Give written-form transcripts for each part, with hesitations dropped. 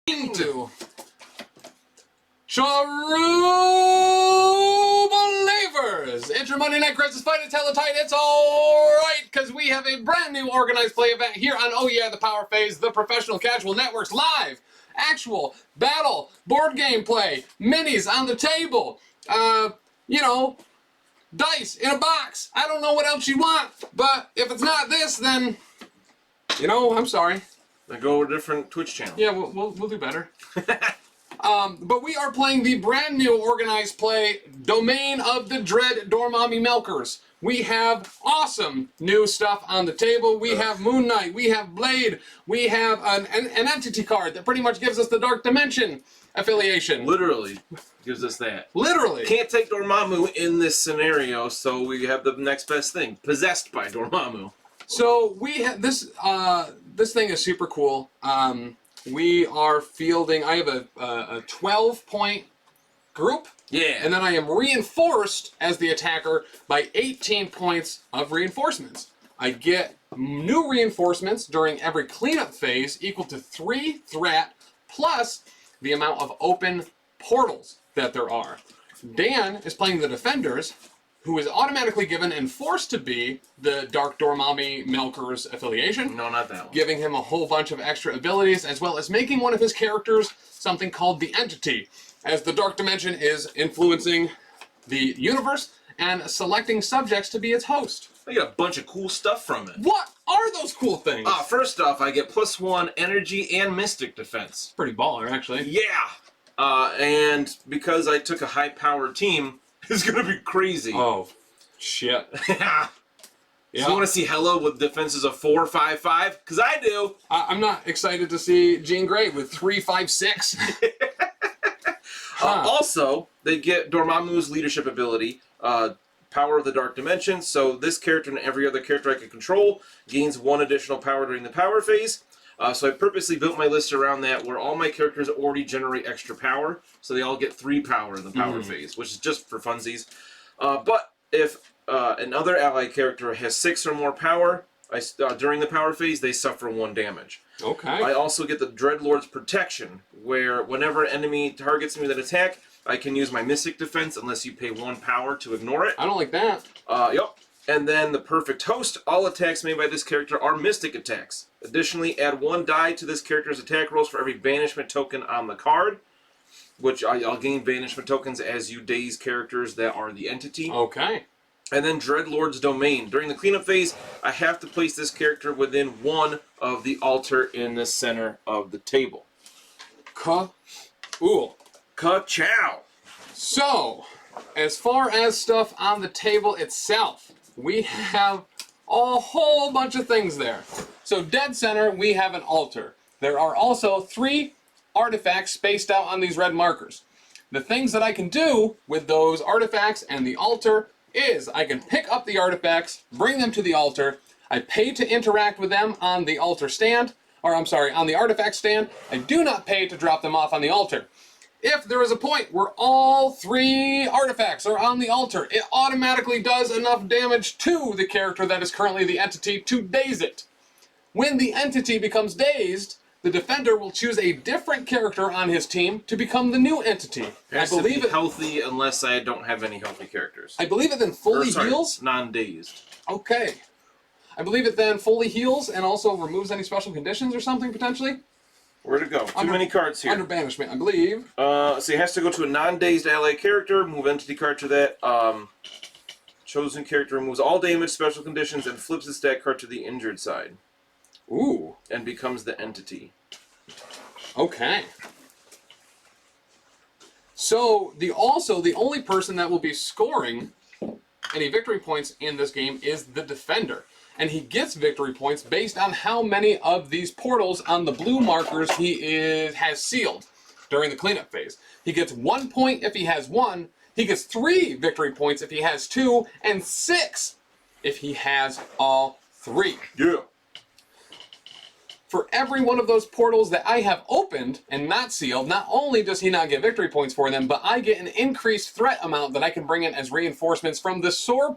to True Believers! Enter Monday Night Crisis Fight and Tell the Tight. It's alright, because we have a brand new organized play event here on Oh Yeah, the Power Phase, the Professional Casual Network's live, actual, battle, board game play, minis on the table, you know, dice in a box. I don't know what else you want, but if it's not this, then, you know, I'm sorry. Then go to a different Twitch channel. Yeah, we'll do better. But we are playing the brand new organized play, Domain of the Dread Dormommu Milkers. We have awesome new stuff on the table. We have Moon Knight, we have Blade, we have an entity card that pretty much gives us the Dark Dimension affiliation. Literally gives us that. Literally. Can't take Dormommu in this scenario, so we have the next best thing. Possessed by Dormommu. So we have this, this thing is super cool. We are fielding, I have a 12-point group. Yeah. And then I am reinforced as the attacker by 18 points of reinforcements. I get new reinforcements during every cleanup phase equal to 3 threat plus the amount of open portals that there are. Dan is playing the Defenders, who is automatically given and forced to be the Dark Dormommu Milkers affiliation. No, not that one. Giving him a whole bunch of extra abilities, as well as making one of his characters something called the Entity, as the Dark Dimension is influencing the universe and selecting subjects to be its host. I get a bunch of cool stuff from it. What are those cool things? First off, I get +1 energy and mystic defense. Pretty baller, actually. Yeah! And because I took a high-powered team, it's gonna be crazy. Oh, shit. Yeah. So you want to see Hello with defenses of 4, 5, 5? Because I do. I'm not excited to see Jean Grey with 3, 5, 6. Also, they get Dormammu's leadership ability, Power of the Dark Dimension. So this character and every other character I can control gains 1 additional power during the power phase. So I purposely built my list around that, where all my characters already generate extra power, so they all get 3 power in the power phase, which is just for funsies. But if another allied character has 6 or more power during the power phase, they suffer 1 damage. Okay. I also get the Dreadlord's Protection, where whenever an enemy targets me with an attack, I can use my Mystic Defense unless you pay 1 power to ignore it. I don't like that. Yep. And then the Perfect Host. All attacks made by this character are mystic attacks. Additionally, add 1 die to this character's attack rolls for every banishment token on the card, which I'll gain banishment tokens as you daze characters that are the entity. Okay. And then Dreadlord's Domain. During the cleanup phase, I have to place this character within 1 of the altar in the center of the table. Cool. Ka-chow! So, as far as stuff on the table itself, we have a whole bunch of things there. So dead center, we have an altar. There are also 3 artifacts spaced out on these red markers. The things that I can do with those artifacts and the altar is I can pick up the artifacts, bring them to the altar. I pay to interact with them on the altar stand, or I'm sorry, on the artifact stand. I do not pay to drop them off on the altar. If there is a point where all 3 artifacts are on the altar, it automatically does enough damage to the character that is currently the entity to daze it. When the entity becomes dazed, the defender will choose a different character on his team to become the new entity. I believe it healthy unless I don't have any healthy characters. I believe it then fully heals. Non-dazed. Okay. I believe it then fully heals and also removes any special conditions or something potentially. Where'd it go? Too many cards here. Under banishment, I believe. So it has to go to a non-dazed ally character, move entity card to that. Chosen character removes all damage, special conditions, and flips the stat card to the injured side. Ooh. And becomes the entity. Okay. So, the only person that will be scoring any victory points in this game is the defender. And he gets victory points based on how many of these portals on the blue markers he has sealed during the cleanup phase. He gets 1 point if he has 1, he gets 3 victory points if he has 2, and 6 if he has all 3. Yeah. For every one of those portals that I have opened and not sealed, not only does he not get victory points for them, but I get an increased threat amount that I can bring in as reinforcements from the soul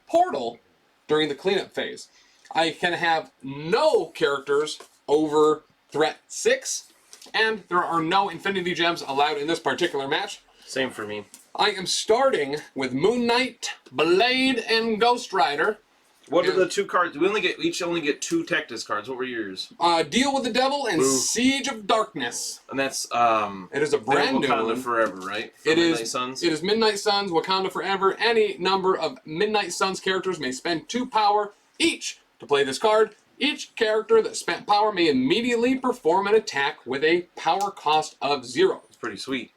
portal during the cleanup phase. I can have no characters over threat 6, And there are no Infinity Gems allowed in this particular match. Same for me. I am starting with Moon Knight, Blade, and Ghost Rider. What are the 2 cards? We each only get 2 Tactics cards. What were yours? Deal with the Devil and Ooh. Siege of Darkness. And that's it is a brand new Wakanda one. Forever, right? For Midnight Suns. It is Midnight Suns, Wakanda Forever. Any number of Midnight Suns characters may spend 2 power each to play this card. Each character that spent power may immediately perform an attack with a power cost of 0. It's pretty sweet.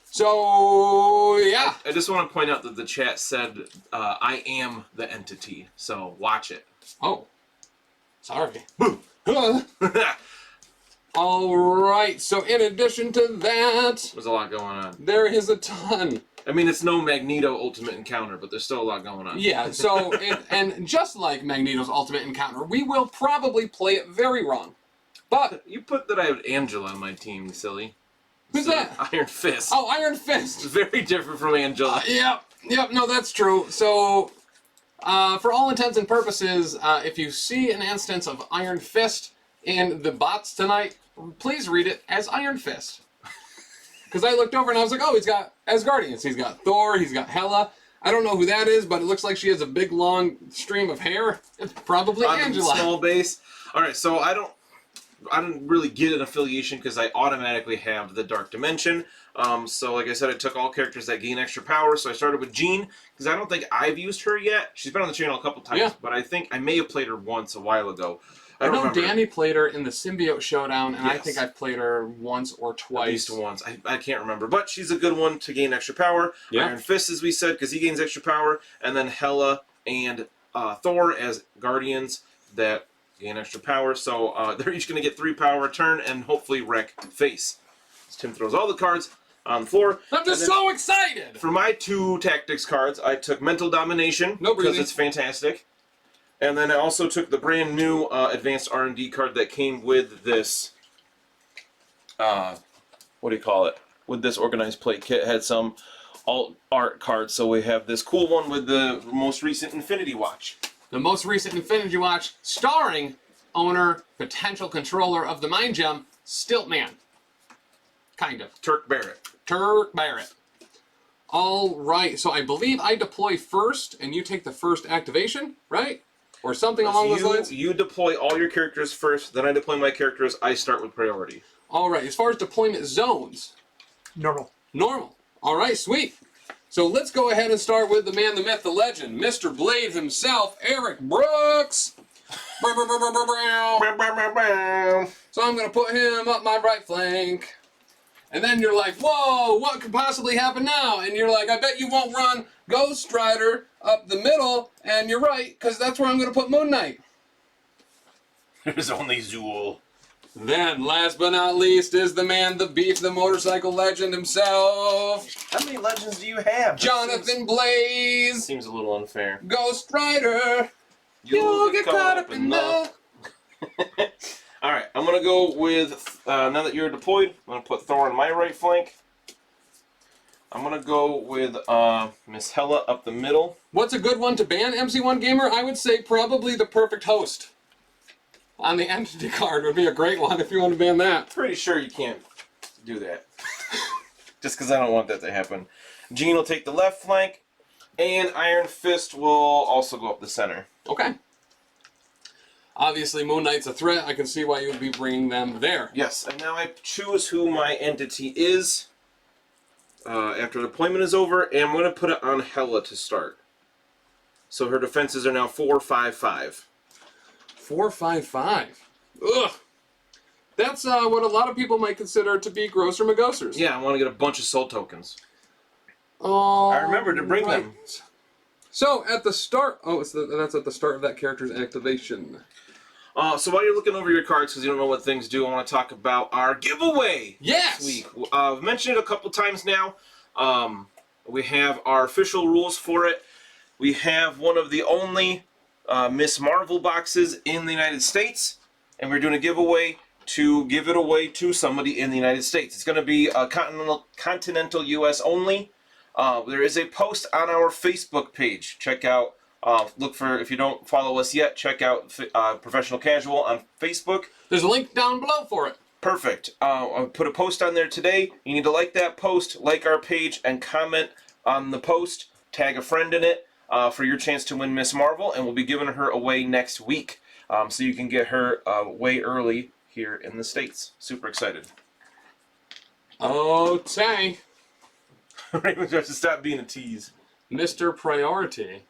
So, yeah. I just want to point out that the chat said, I am the entity, so watch it. Oh. Sorry. Alright, so in addition to that, There's a lot going on. there is a ton. I mean, it's no Magneto Ultimate Encounter, but there's still a lot going on. Yeah, so, and just like Magneto's Ultimate Encounter, we will probably play it very wrong. But, You put that I have Angela on my team, you silly. who's that? Iron Fist. Oh, Iron It's Fist. very different from Angela. Yep, no, that's true. So, for all intents and purposes, if you see an instance of Iron Fist in the bots tonight, please read it as Iron Fist. Because I looked over and I was like, oh, he's got Asgardians. He's got Thor, he's got Hela. I don't know who that is, but it looks like she has a big, long stream of hair. It's probably On Angela. small base. Alright, so I don't really get an affiliation because I automatically have the Dark Dimension. So like I said, I took all characters that gain extra power. So I started with Jean because I don't think I've used her yet. She's been on the channel a couple times, Yeah. but I think I may have played her once a while ago. I know remember. Dani played her in the Symbiote Showdown, and I Yes. think I've played her once or twice. At least once. I can't remember. But she's a good one to gain extra power. Yeah. Iron Fist, as we said, because he gains extra power. And then Hela and Thor as Guardians that gain extra power. So they're each going to get 3 power a turn and hopefully wreck face. So Tim throws all the cards on the floor. I'm just so excited! For my 2 tactics cards, I took Mental Domination No because breathing. it's fantastic. And then I also took the brand new Advanced R&D card that came with this, what do you call it? With this organized play kit. It had some alt art cards, so we have this cool one with the most recent Infinity Watch. The most recent Infinity Watch, starring owner, potential controller of the Mind Gem, Stiltman. Kind of. Turk Barrett. Turk Barrett. All right, so I believe I deploy first, and you take the first activation, right? Or something along those lines? You deploy all your characters first, then I deploy my characters. I start with priority. All right, as far as deployment zones, Normal. normal. All right, sweet. So let's go ahead and start with the man, the myth, the legend, Mr. Blade himself, Eric Brooks. So I'm going to put him up my right flank. And then you're like, whoa, what could possibly happen now? And you're like, I bet you won't run Ghost Rider up the middle. And you're right, because that's where I'm going to put Moon Knight. There's only Zool. Then, last but not least, is the man, the beef, the motorcycle legend himself, How many legends do you have? Jonathan Blaze, Seems a little unfair. Ghost Rider. You'll get caught up in the... Alright, I'm going to go with, now that you're deployed, I'm going to put Thor on my right flank. I'm going to go with Miss Hela up the middle. What's a good one to ban, MC1 Gamer? I would say probably the Perfect Host. On the entity card would be a great one if you want to ban that. Pretty sure you can't do that. Just because I don't want that to happen. Jean will take the left flank, and Iron Fist will also go up the center. Okay. Obviously, Moon Knight's a threat. I can see why you would be bringing them there. Yes, and now I choose who my entity is after deployment is over, and I'm going to put it on Hela to start. So her defenses are now 4-5-5. 4-5-5. Ugh. That's what a lot of people might consider to be grosser magosers. Yeah, I want to get a bunch of soul tokens. I remember to bring them. So at the start, that's at the start of that character's activation. So while you're looking over your cards, because you don't know what things do, I want to talk about our giveaway Yes! this week. I've mentioned it a couple times now. We have our official rules for it. We have one of the only Miss Marvel boxes in the United States, and we're doing a giveaway to give it away to somebody in the United States. It's going to be continental US only. There is a post on our Facebook page. Check out, look for, if you don't follow us yet, check out Professional Casual on Facebook. There's a link down below for it. Perfect. I'll put a post on there today. You need to like that post, like our page, and comment on the post. Tag a friend in it for your chance to win Miss Marvel, and we'll be giving her away next week. So you can get her way early here in the States. Super excited. Okay. Raymond tries to stop being a tease. Mr. Priority.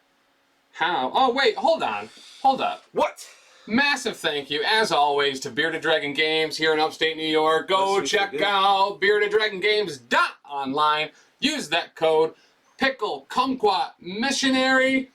How? Oh, wait, hold on. Hold up. What? Massive thank you, as always, to Bearded Dragon Games here in upstate New York. Go check out beardeddragongames.online. Use that code Pickle Kumquat Missionary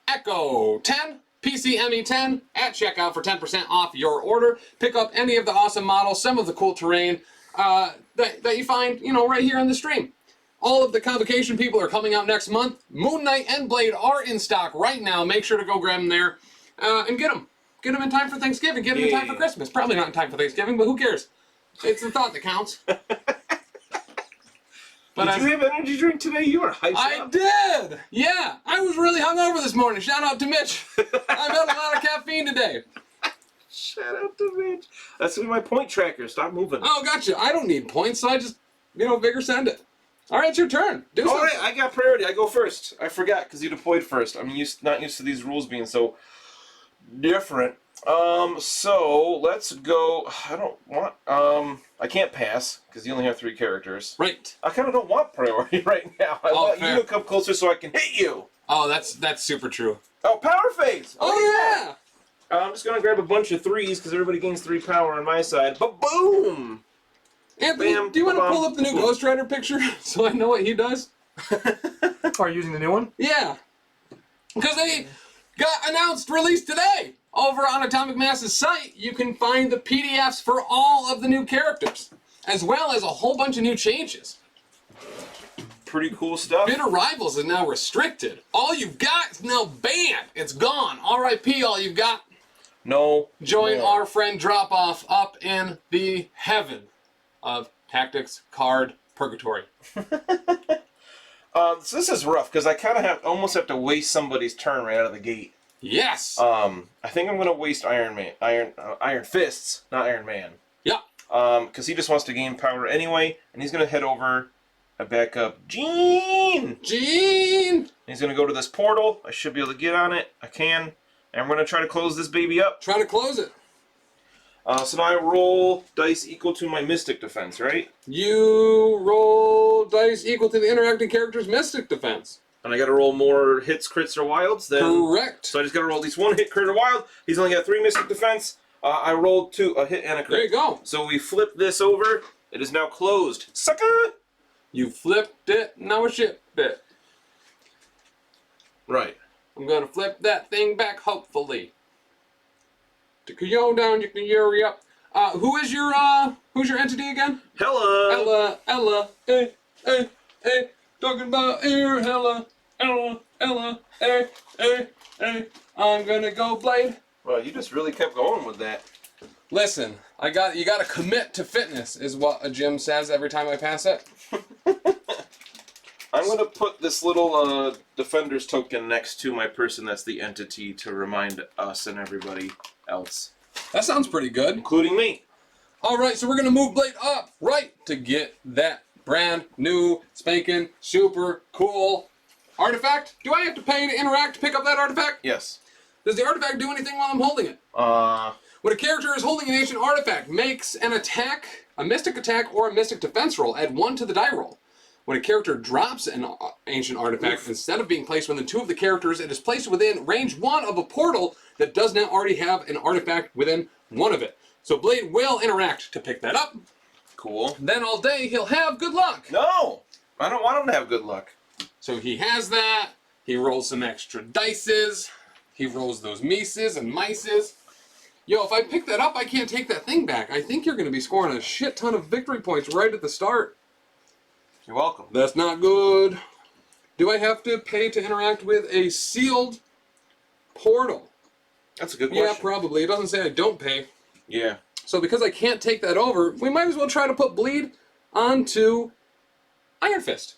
Echo 10 PCME10 at checkout for 10% off your order. Pick up any of the awesome models, some of the cool terrain that you find, right here on the stream. All of the Convocation people are coming out next month. Moon Knight and Blade are in stock right now. Make sure to go grab them there and get them. Get them in time for Thanksgiving. Get them in time for Christmas. Probably not in time for Thanksgiving, but who cares? It's the thought that counts. But did you have energy drink today? You were hyped up. I did! Yeah, I was really hungover this morning. Shout out to Mitch. I've had a lot of caffeine today. Shout out to Mitch. That's my point tracker. Stop moving. Oh, gotcha. I don't need points, so I just, Vigor send it. All right, it's your turn. Do something. All right, I got priority. I go first. I forgot because you deployed first. I'm not used to these rules being so different. So let's go. I don't want. I can't pass because you only have 3 characters. Right. I kind of don't want priority right now. I want you to come closer so I can hit you. Oh, that's super true. Oh, power phase. Oh yeah. I'm just gonna grab a bunch of 3s because everybody gains 3 power on my side. But boom. Anthony, do you want to pull up the new Ghost Rider picture so I know what he does? Are you using the new one? Yeah. Because they got announced release today. Over on Atomic Mass's site, you can find the PDFs for all of the new characters, as well as a whole bunch of new changes. Pretty cool stuff. Bitter Rivals is now restricted. All you've got is now banned. It's gone. R.I.P. all you've got. No. Join our friend Drop Off up in the heaven of Tactics Card Purgatory. So this is rough because I kind of almost have to waste somebody's turn right out of the gate. Yes. I think I'm gonna waste Iron Fists, not Iron Man. Yeah. Because he just wants to gain power anyway, and he's gonna head over and back up. Gene. He's gonna go to this portal. I should be able to get on it. I can, and I'm gonna try to close this baby up. Try to close it. So now I roll dice equal to my Mystic defense, right? You roll dice equal to the interacting character's Mystic defense. And I got to roll more hits, crits, or wilds. Then. Correct. So I just got to roll at least 1 hit, crit, or wild. He's only got 3 Mystic defense. I rolled a hit and a crit. There you go. So we flip this over. It is now closed. Sucker! You flipped it. Now it's shipped it. Right. I'm gonna flip that thing back, hopefully. To go down, you can hurry up. Who's your entity again? Hella. Ella, talking about here, Ella, I'm gonna go Blade. Well, you just really kept going with that. Listen, you gotta commit to fitness, is what a gym says every time I pass it. I'm going to put this little Defender's token next to my person that's the entity to remind us and everybody else. That sounds pretty good. Including me. Alright, so we're going to move Blade up, right, to get that brand new, spanking, super cool artifact. Do I have to pay to interact to pick up that artifact? Yes. Does the artifact do anything while I'm holding it? When a character is holding an ancient artifact, makes an attack, a mystic attack, or a mystic defense roll, add 1 to the die roll. When a character drops an ancient artifact, instead of being placed within 2 of the characters, it is placed within range 1 of a portal that does not already have an artifact within 1 of it. So Blade will interact to pick that up. Cool. Then all day he'll have good luck. No! I don't want him to have good luck. So he has that. He rolls some extra dices. He rolls those mices and mices. Yo, if I pick that up, I can't take that thing back. I think you're going to be scoring a shit ton of victory points right at the start. You're welcome. That's not good. Do I have to pay to interact with a sealed portal? That's a good question. Yeah, probably. It doesn't say I don't pay. Yeah. So because I can't take that over, we might as well try to put Bleed onto Iron Fist.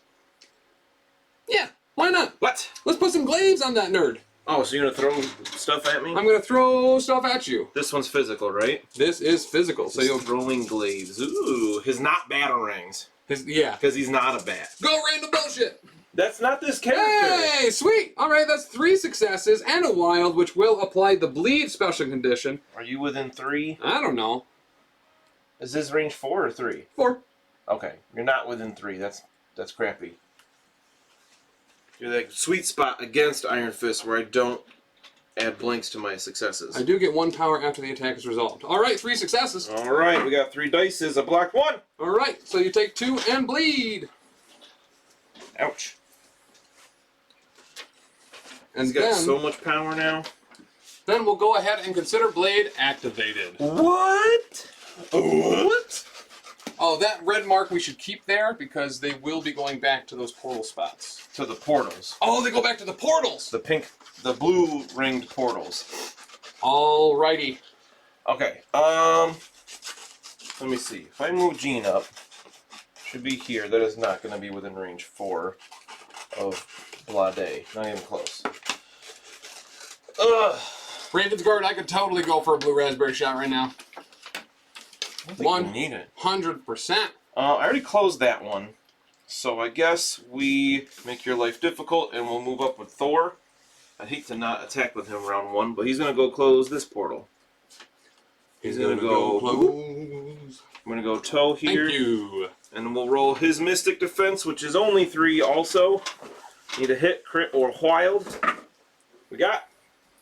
Yeah, why not? What? Let's put some glaives on that nerd. Oh, so you're gonna throw stuff at me? I'm going to throw stuff at you. This one's physical, right? This is physical. So you'll throwing glaives. Ooh, his not batarangs. Yeah. Because he's not a bat. Go random bullshit. That's not this character. Hey, sweet. All right, that's 3 successes and a wild, which will apply the bleed special condition. Are you within 3? I don't know. Is this range 4 or 3? 4. Okay, you're not within 3. That's crappy. You're that sweet spot against Iron Fist where I don't add blanks to my successes. I do get 1 power after the attack is resolved. All right, 3 successes. All right, we got 3 dices. I blocked 1. All right, so you take 2 and bleed. Ouch. And He's got then, so much power now. Then we'll go ahead and consider blade activated. What? What? Oh, that red mark we should keep there because they will be going back to those portal spots. To the portals. Oh, they go back to the portals! The blue ringed portals. Alrighty. Okay, let me see. If I move Jean up, should be here. That is not going to be within range 4 of Blade. Not even close. Ugh. Brandon's guard, I could totally go for a blue raspberry shot right now. I think we need it. 100%. I already closed that one. So I guess we make your life difficult and we'll move up with Thor. I'd hate to not attack with him round 1, but he's going to go close this portal. He's going to go close. I'm going to go toe here. Thank you. And we'll roll his Mystic Defense, which is only 3 also. Need a hit, crit, or wild. We got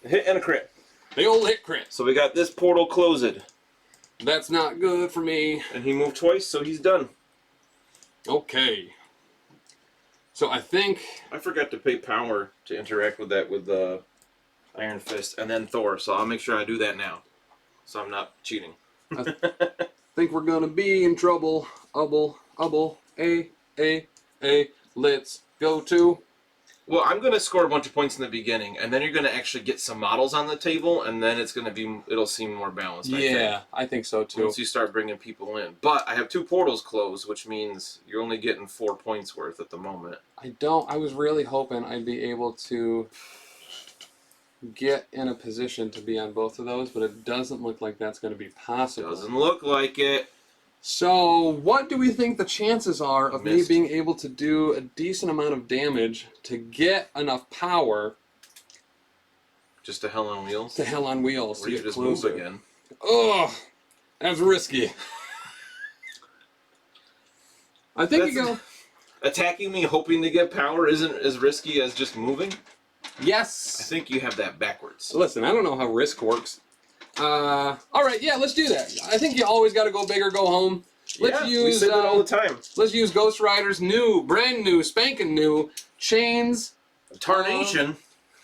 a hit and a crit. The old hit crit. So we got this portal closed. That's not good for me. And he moved twice, so he's done. Okay. So I think... I forgot to pay power to interact with that with the Iron Fist and then Thor, so I'll make sure I do that now. So I'm not cheating. I think we're gonna be in trouble. Let's go to... Well, I'm going to score a bunch of points in the beginning, and then you're going to actually get some models on the table, and then it's going to be, it'll seem more balanced, I think so too. Once you start bringing people in. But I have 2 portals closed, which means you're only getting 4 points worth at the moment. I was really hoping I'd be able to get in a position to be on both of those, but it doesn't look like that's going to be possible. Doesn't look like it. So, what do we think the chances are of me being able to do a decent amount of damage to get enough power? Just to hell on wheels? To hell on wheels. Or to you get just closer. move again. Ugh, that's risky. I think you go... Attacking me hoping to get power isn't as risky as just moving? Yes! I think you have that backwards. Listen, I don't know how risk works. Alright, yeah, let's do that. I think you always gotta go big or go home. Let's use, we say that all the time. Let's use Ghost Rider's brand new, spanking new, Chains... Tarnation.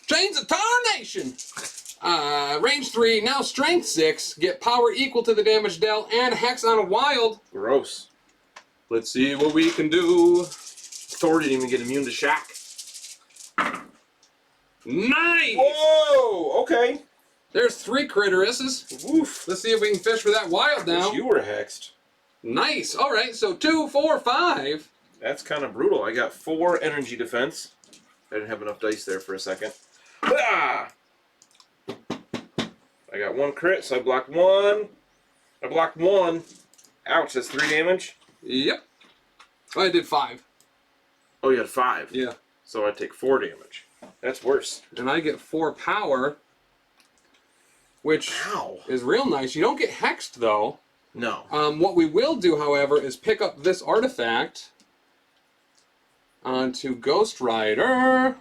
Chains of Tarnation! Range 3, now Strength 6, get power equal to the damage dealt, and Hex on a wild. Gross. Let's see what we can do. Thor didn't even get immune to shock. Nice! Whoa! Okay. There's 3 Critteruses. Woof. Let's see if we can fish for that wild now. You were hexed. Nice. All right, so 2, 4, 5. That's kind of brutal. I got 4 energy defense. I didn't have enough dice there for a second. Ah! I got 1 crit, so I blocked 1. I blocked 1. Ouch, that's 3 damage? Yep. Oh, I did 5. Oh, you had 5. Yeah. So I take 4 damage. That's worse. And I get 4 power, which is real nice. You don't get hexed, though. No. What we will do, however, is pick up this artifact onto Ghost Rider.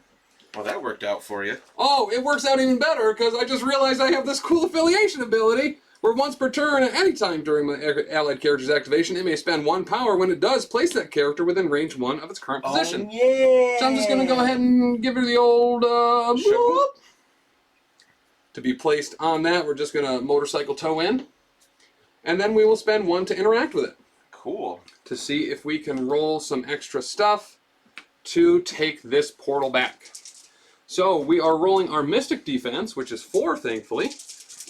Well, that worked out for you. Oh, it works out even better because I just realized I have this cool affiliation ability where once per turn at any time during my allied character's activation, it may spend 1 power. When it does, place that character within range 1 of its current position. Yeah. So I'm just going to go ahead and give her the old bloop. To be placed on that, we're just going to motorcycle toe in. And then we will spend 1 to interact with it. Cool. To see if we can roll some extra stuff to take this portal back. So we are rolling our Mystic Defense, which is 4, thankfully.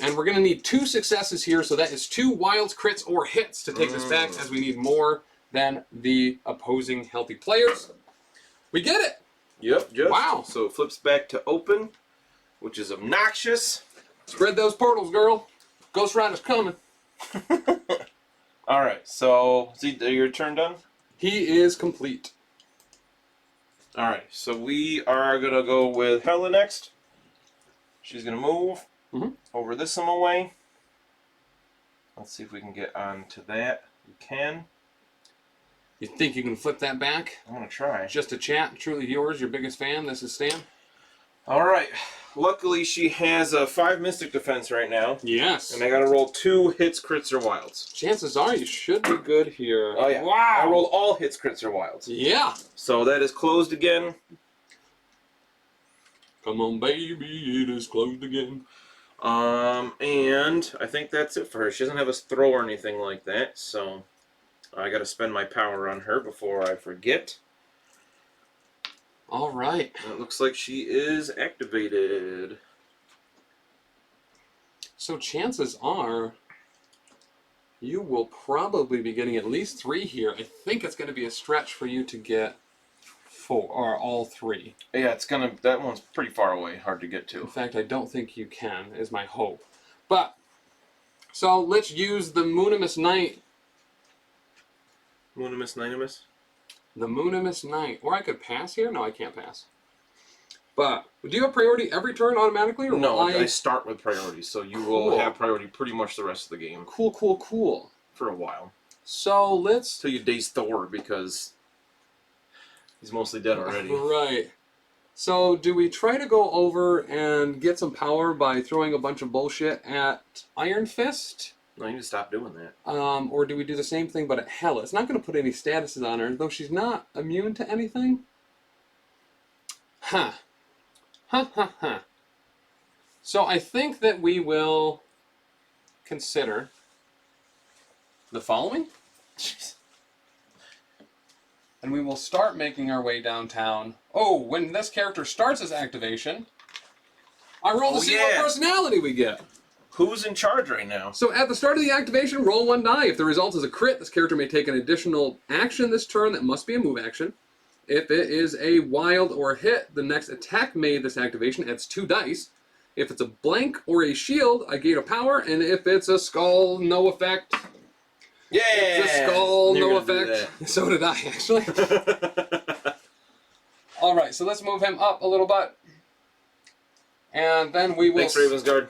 And we're going to need 2 successes here, so that is 2 wilds, crits, or hits to take this back, as we need more than the opposing healthy players. We get it! Yep, just. Wow. So it flips back to open. which is obnoxious. Spread those portals, girl. Ghost Rider's coming. Alright, so is your turn done? He is complete. Alright, so we are going to go with Hella next. She's going to move over this way. Let's see if we can get on to that. We can. You think you can flip that back? I'm going to try. Just a chat. Truly yours, your biggest fan. This is Stan. Alright. Luckily, she has a 5 Mystic Defense right now. Yes. And I got to roll 2 hits, crits, or wilds. Chances are you should be good here. Oh, yeah. Wow. I rolled all hits, crits, or wilds. Yeah. So that is closed again. Come on, baby. It is closed again. And I think that's it for her. She doesn't have a throw or anything like that, so I got to spend my power on her before I forget. All right. It looks like she is activated. So chances are you will probably be getting at least 3 here. I think it's going to be a stretch for you to get 4 or all 3. Yeah, that one's pretty far away, hard to get to. In fact, I don't think you can, is my hope. But, so let's use the Moonimus Knight. Moonimus, Nionimus? The Moonimus Knight. Or I could pass here? No, I can't pass. But, do you have priority every turn automatically? Or No, will I start with priority, so you will have priority pretty much the rest of the game. Cool, cool, cool. For a while. So, let's... Till you daze Thor, because he's mostly dead already. Right. So, do we try to go over and get some power by throwing a bunch of bullshit at Iron Fist? No, you need to stop doing that. Or do we do the same thing but at Hella? It's not going to put any statuses on her, though she's not immune to anything. Huh. Huh. So I think that we will consider the following. And we will start making our way downtown. Oh, when this character starts his activation, I roll to see what personality we get. Who's in charge right now? So at the start of the activation, roll 1 die. If the result is a crit, this character may take an additional action this turn that must be a move action. If it is a wild or a hit, the next attack made this activation adds 2 dice. If it's a blank or a shield, I gain a power. And if it's a skull, no effect. Yeah! It's a skull, no effect. So did I, actually. Alright, so let's move him up a little bit. And then we will... Thanks, Ravensguard.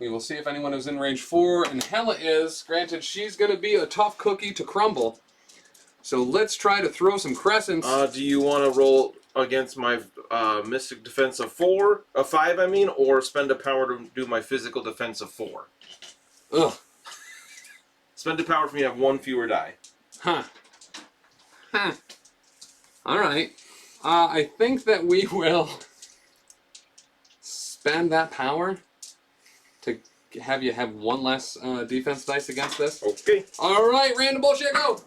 We will see if anyone is in range 4, and Hella is. Granted, she's going to be a tough cookie to crumble. So let's try to throw some crescents. Do you want to roll against my Mystic Defense of 5, or spend a power to do my Physical Defense of 4? Ugh. Spend a power for me to have 1 fewer die. Huh. Alright. I think that we will spend that power to have you have 1 less defense dice against this. Okay. Alright, random bullshit, go!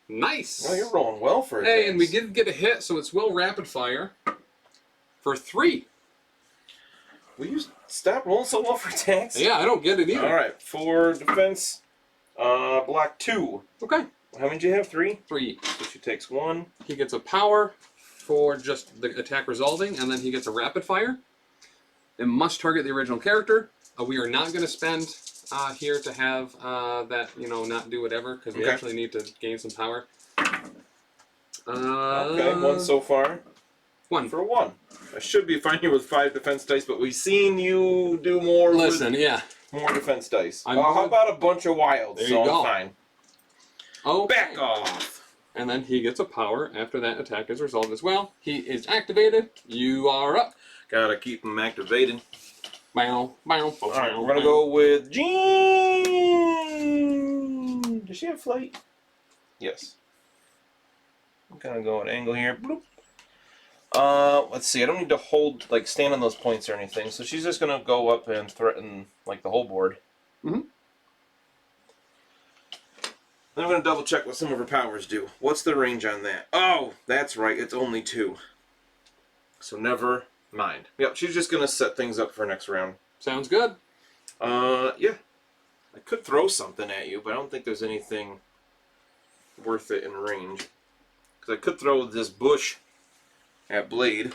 Nice! Oh, you're rolling well for it. Hey, and we did get a hit, so it's will rapid fire for 3. Will you stop rolling so well for attacks? Yeah, I don't get it either. Alright, for defense, block 2. Okay. How many do you have? 3? 3. So she takes 1. He gets a power for just the attack resolving, and then he gets a rapid fire. It must target the original character. We are not going to spend here to have that, not do whatever, because we actually need to gain some power. Okay, 1 so far. 1. For 1. I should be fine here with 5 defense dice, but we've seen you do more Listen, with yeah. more defense dice. I'm How about a bunch of wilds? There so you go. I'm fine. Okay. Back off! And then he gets a power after that attack is resolved as well. He is activated. You are up. Gotta keep him activated. Bow. Alright, we're gonna go with Jean. Does she have flight? Yes. I'm gonna go at angle here. Bloop. Let's see. I don't need to stand on those points or anything. So she's just gonna go up and threaten the whole board. Mm-hmm. Then I'm gonna double check what some of her powers do. What's the range on that? Oh, that's right. It's only 2. So never mind. Yep, she's just gonna set things up for next round. Sounds good. Yeah. I could throw something at you, but I don't think there's anything worth it in range. Because I could throw this bush at Blade.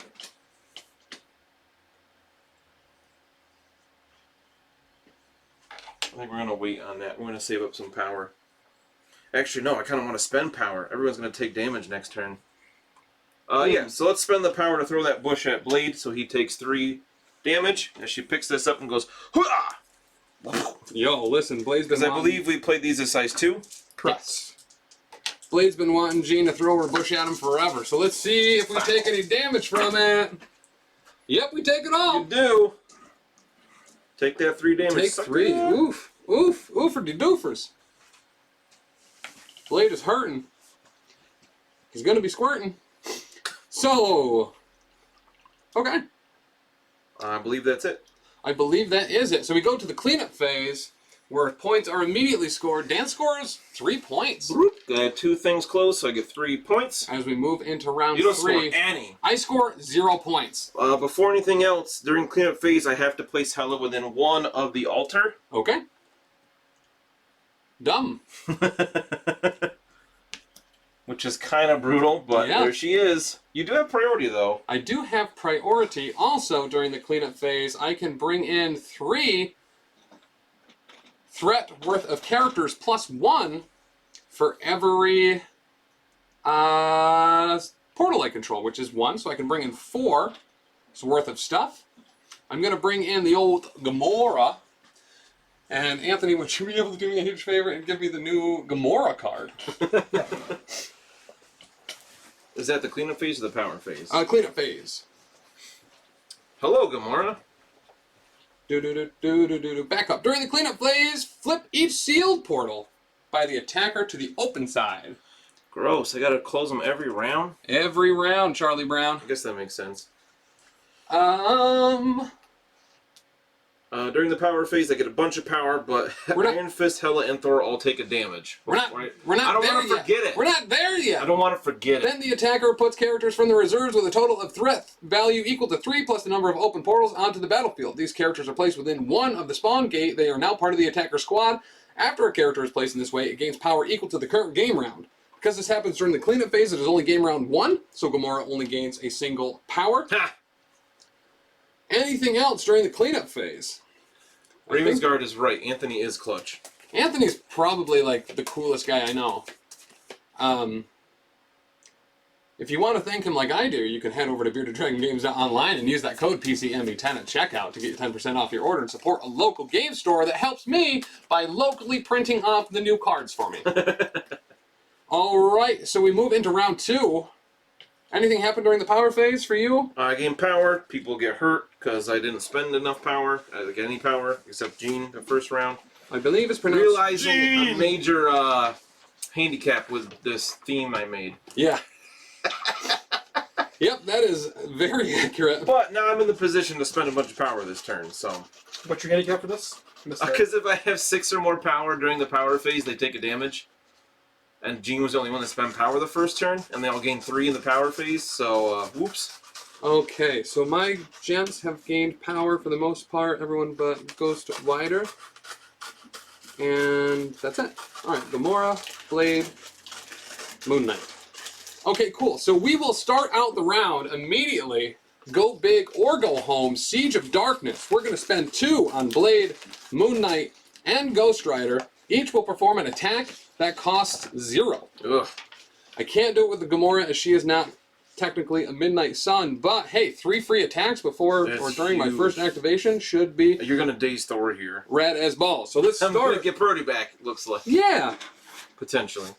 I think we're going to wait on that. We're going to save up some power. Actually, no, I kind of want to spend power. Everyone's going to take damage next turn. Yeah, so let's spend the power to throw that bush at Blade, so he takes 3 damage as she picks this up and goes, hoo-ah! Yo, listen, Blade's been Because I believe we played these as size 2. Press. Blade's been wanting Gene to throw her bush at him forever, so let's see if we take any damage from it. Yep, we take it all. You do. Take that 3 damage. Take 3. Oof. Oof. Oofer-de doofers. Blade is hurting. He's going to be squirting. So, okay. I believe that's it. I believe that is it. So we go to the cleanup phase, where points are immediately scored. Dan scores 3 points. I had 2 things closed, so I get 3 points. As we move into round 3. You don't score any. I score 0 points. Before anything else, during cleanup phase, I have to place Hela within 1 of the altar. Okay. Dumb. Which is kind of brutal, but Yeah. there she is. You do have priority, though. I do have priority. Also, during the cleanup phase, I can bring in 3 threat worth of characters plus 1 for every portal I control, which is 1. So I can bring in 4 worth of stuff. I'm going to bring in the old Gamora. And Anthony, would you be able to do me a huge favor and give me the new Gamora card? Is that the cleanup phase or the power phase? Cleanup phase. Hello, Gamora. Back up. During the cleanup phase, flip each sealed portal by the attacker to the open side. Gross. I gotta close them every round? Every round, Charlie Brown. I guess that makes sense. During the power phase, I get a bunch of power, but Iron Fist, Hela, and Thor all take a damage. We're not I there don't want to yet. forget it. We're not there yet. I don't want to forget Then it. the attacker puts characters from the reserves with a total of threat value equal to 3 plus the number of open portals onto the battlefield. These characters are placed within 1 of the spawn gate. They are now part of the attacker squad. After a character is placed in this way, it gains power equal to the current game round. Because this happens during the cleanup phase, it is only game round 1, so Gamora only gains a single power. Ha! Anything else during the cleanup phase? Ravensguard is right. Anthony is clutch. Anthony's probably like the coolest guy I know. If you want to thank him like I do, you can head over to Bearded Dragon Games online and use that code PCME10 at checkout to get you 10% off your order and support a local game store that helps me by locally printing off the new cards for me. Alright, so we move into round 2. Anything happen during the power phase for you? I gain power. People get hurt because I didn't spend enough power. I didn't get any power except Gene the first round. I believe it's pronounced Realizing Gene. a major handicap with this theme I made. Yeah. Yep, that is very accurate. But now I'm in the position to spend a bunch of power this turn, so... What's your handicap for this? Because if I have 6 or more power during the power phase, they take a damage. And Gene was the only one that spent power the first turn, and they all gained 3 in the power phase, so, whoops. Okay, so my gents have gained power for the most part, everyone but Ghost Rider. And that's it. Alright, Gamora, Blade, Moon Knight. Okay, cool. So we will start out the round immediately. Go big or go home. Siege of Darkness. We're going to spend 2 on Blade, Moon Knight, and Ghost Rider. Each will perform an attack that costs 0. Ugh. I can't do it with the Gamora as she is not technically a Midnight Sun, but hey, 3 free attacks before That's or during my huge. first activation should be You're going to daze Thor here. red as balls. So let's I'm going start. to get Brody back, looks like. Yeah. Potentially.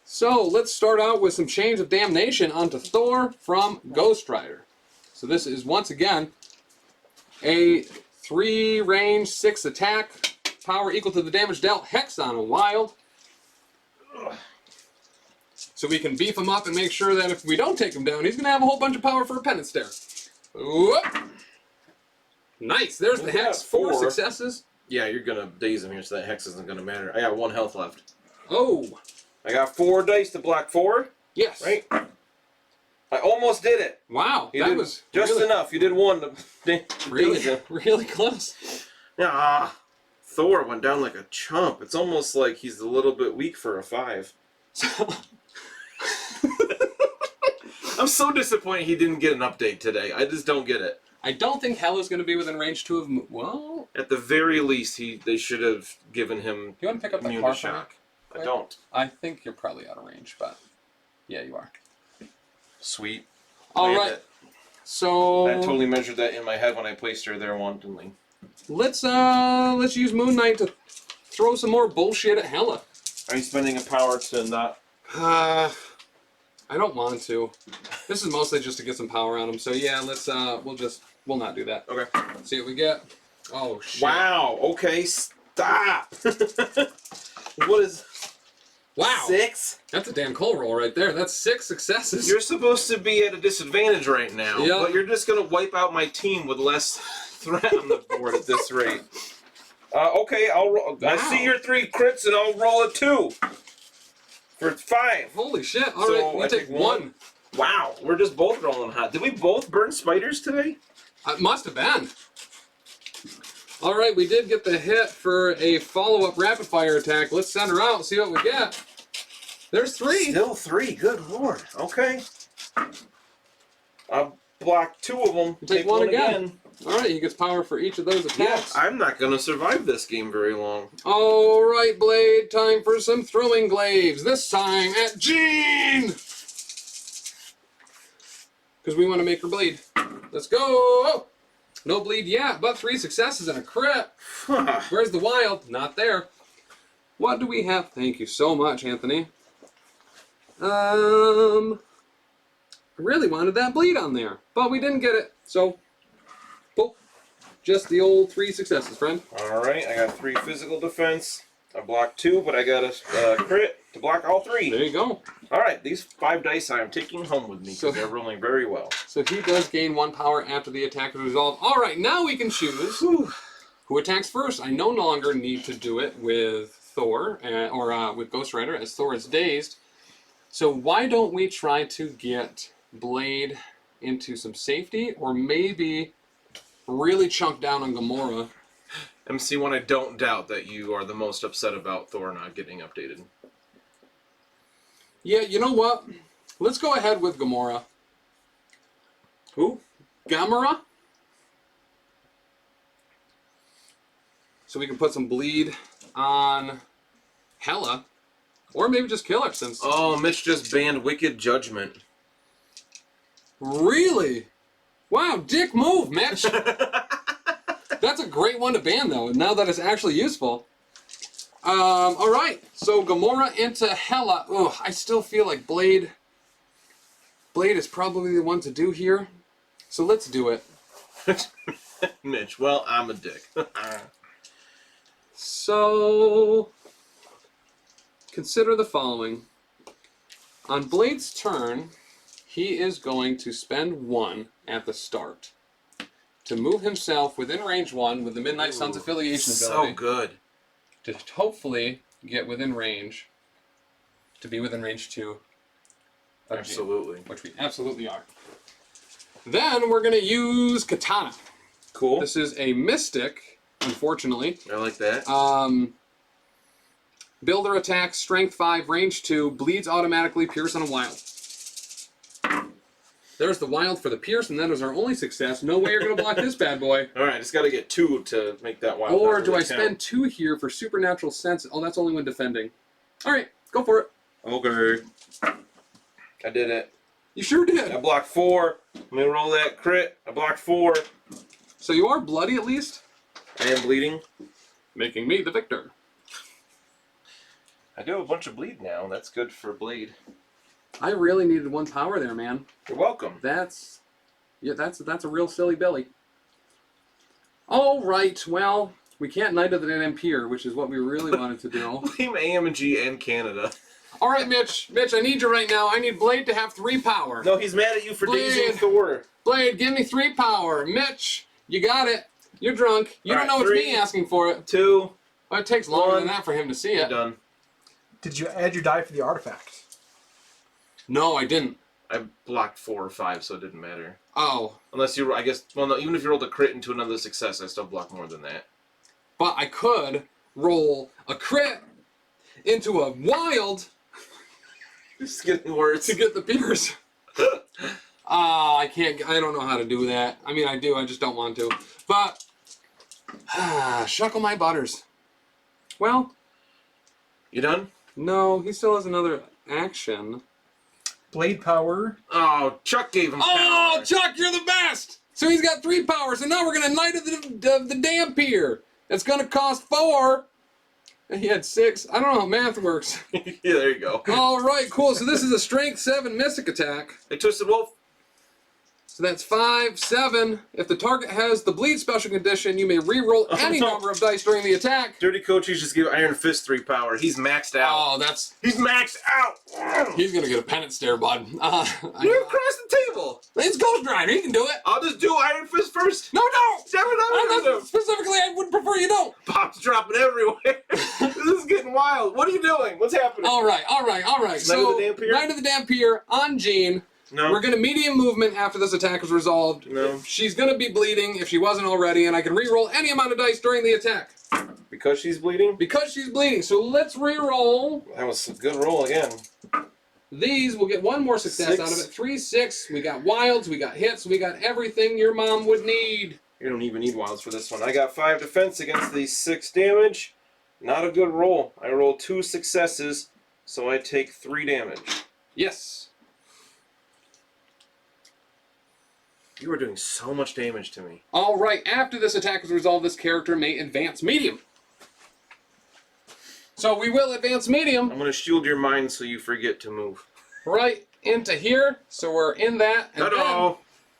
So let's start out with some Chains of Damnation onto Thor from Ghost Rider. So this is once again a 3 range, 6 attack, power equal to the damage dealt, Hex on a wild. So we can beef him up and make sure that if we don't take him down, he's going to have a whole bunch of power for a penance stare. Whoop. Nice, there's the Hex, 4 successes. Yeah, you're going to daze him here, so that Hex isn't going to matter. I got 1 health left. Oh. I got 4 dice to block 4. Yes. Right? I almost did it. Wow, You that did was just really, enough. You did 1 to daze him. really close. Ah, Thor went down like a chump. It's almost like he's a little bit weak for a 5. I'm so disappointed he didn't get an update today. I just don't get it. I don't think Hela's going to be within range 2 of... Well... At the very least, they should have given him You want to pick up the immune car to for me? shock. I don't. I think you're probably out of range, but... Yeah, you are. Sweet. Alright. So... I totally measured that in my head when I placed her there wantonly. Let's use Moon Knight to throw some more bullshit at Hela. Are you spending a power to not... I don't want to. This is mostly just to get some power on him. So yeah, let's we'll not do that. Okay. See what we get. Oh shit. Wow. Okay. Stop. What is... Wow. 6? That's a damn coal roll right there. That's 6 successes. You're supposed to be at a disadvantage right now, Yeah. but you're just going to wipe out my team with less threat on the board at this rate. Okay, I'll roll. Wow. I see your 3 crits, and I'll roll a 2 for 5. Holy shit. All So right, you I take take 1. Wow, we're just both rolling hot. Did we both burn spiders today? It must have been. All right, we did get the hit for a follow-up rapid-fire attack. Let's send her out, see what we get. There's 3. Still 3. Good lord. Okay. I'll block 2 of them. You take one again. All right, he gets power for each of those attacks. Yes, I'm not going to survive this game very long. All right, Blade, time for some throwing glaives. This time at Jean! Because we want to make her bleed. Let's go! No bleed yet, but 3 successes and a crit. Where's the wild? Not there. What do we have? Thank you so much, Anthony. I really wanted that bleed on there, but we didn't get it. So, boop. Just the old 3 successes, friend. Alright, I got 3 physical defense. I blocked 2, but I got a crit to block all 3. There you go. Alright, these 5 dice I am taking home with me because So- they're rolling very well. So he does gain 1 power after the attack is resolved. All right, now we can choose who attacks first. I no longer need to do it with Thor or with Ghost Rider, as Thor is dazed. So why don't we try to get Blade into some safety, or maybe really chunk down on Gamora? MC1, I don't doubt that you are the most upset about Thor not getting updated. Yeah, you know what? Let's go ahead with Gamora. Who? Gamora? So we can put some bleed on Hela. Or maybe just kill her, since... Oh, Mitch just banned Wicked Judgment. Really? Wow, dick move, Mitch! That's a great one to ban, though, now that it's actually useful. Alright, so Gamora into Hela. Ugh, I still feel like Blade is probably the one to do here. So let's do it. Mitch, well, I'm a dick. So, consider the following. On Blade's turn, he is going to spend 1 at the start to move himself within range 1 with the Midnight Suns affiliation ability. So good. To hopefully get within range, to be within range 2 of Absolutely. Jean, which we absolutely are. Then we're going to use Katana. Cool. This is a Mystic, unfortunately. I like that. Builder attack, strength 5, range 2, bleeds automatically, pierce on a wild. There's the wild for the pierce, and that is our only success. No way you're going to block this bad boy. Alright, just got to get 2 to make that wild. Or not do I really spend count. 2 here for supernatural sense? Oh, that's only when defending. Alright, go for it. Okay. I did it. You sure did. I blocked 4. Let me roll that crit. I blocked 4. So you are bloody at least? I am bleeding. Making me the victor. I do have a bunch of bleed now. That's good for bleed. I really needed 1 power there, man. You're welcome. That's a real silly Billy. All right, well, we can't Knight of the Dead Empire, which is what we really wanted to do. Blame AMG and Canada. All right, Mitch, I need you right now. I need Blade to have 3 power. No, he's mad at you for Blade. dazing Thor. Blade, give me 3 power. Mitch, you got it. You're drunk. You don't All know right, it's me 3, asking for it. 2. Well, it takes longer 1. than that for him to see You're it. done. Did you add your die for the artifact? No, I didn't. I blocked 4 or 5, so it didn't matter. Oh, Unless you, I guess, well, no, even if you rolled a crit into another success, I still block more than that. but I could roll a crit into a wild It's getting worse. to get the pierce. I can't. I don't know how to do that. I mean, I do. I just don't want to. But shuckle my butters. Well, You done? no, he still has another action. Blade power. Oh, Chuck gave him Oh, power. Chuck, you're the best! So he's got 3 powers, so now we're gonna Knight of the Dampier. That's gonna cost 4. And he had 6. I don't know how math works. Yeah, there you go. All right, cool. So this is a Strength 7 Mystic attack. Hey, Twisted Wolf. So that's 5, 7. If the target has the bleed special condition, you may re-roll any number of dice during the attack. Dirty Coaches just give Iron Fist 3 power. He's maxed out. Oh, that's... He's maxed out. He's gonna get a penance stare, bud. You're across the table. It's Ghost Rider. He can do it. I'll just do Iron Fist first. No, don't! Specifically, I would prefer you don't. Pop's dropping everywhere. This is getting wild. What are you doing? What's happening? All right. So, of the Dampier? Knight of the Dampier on Jean. No. We're going to medium movement after this attack is resolved. No. She's going to be bleeding if she wasn't already, and I can re-roll any amount of dice during the attack. Because she's bleeding? Because she's bleeding. So let's re-roll. That was a good roll again. These, we'll get 1 more success 6. out of it. 3, 6. We got wilds, we got hits, we got everything your mom would need. You don't even need wilds for this one. I got 5 defense against the 6 damage. Not a good roll. I rolled 2 successes, so I take 3 damage. Yes. You are doing so much damage to me. All right. After this attack is resolved, this character may advance medium. So we will advance medium I'm going to shield your mind so you forget to move. right into here. So we're in that. And then,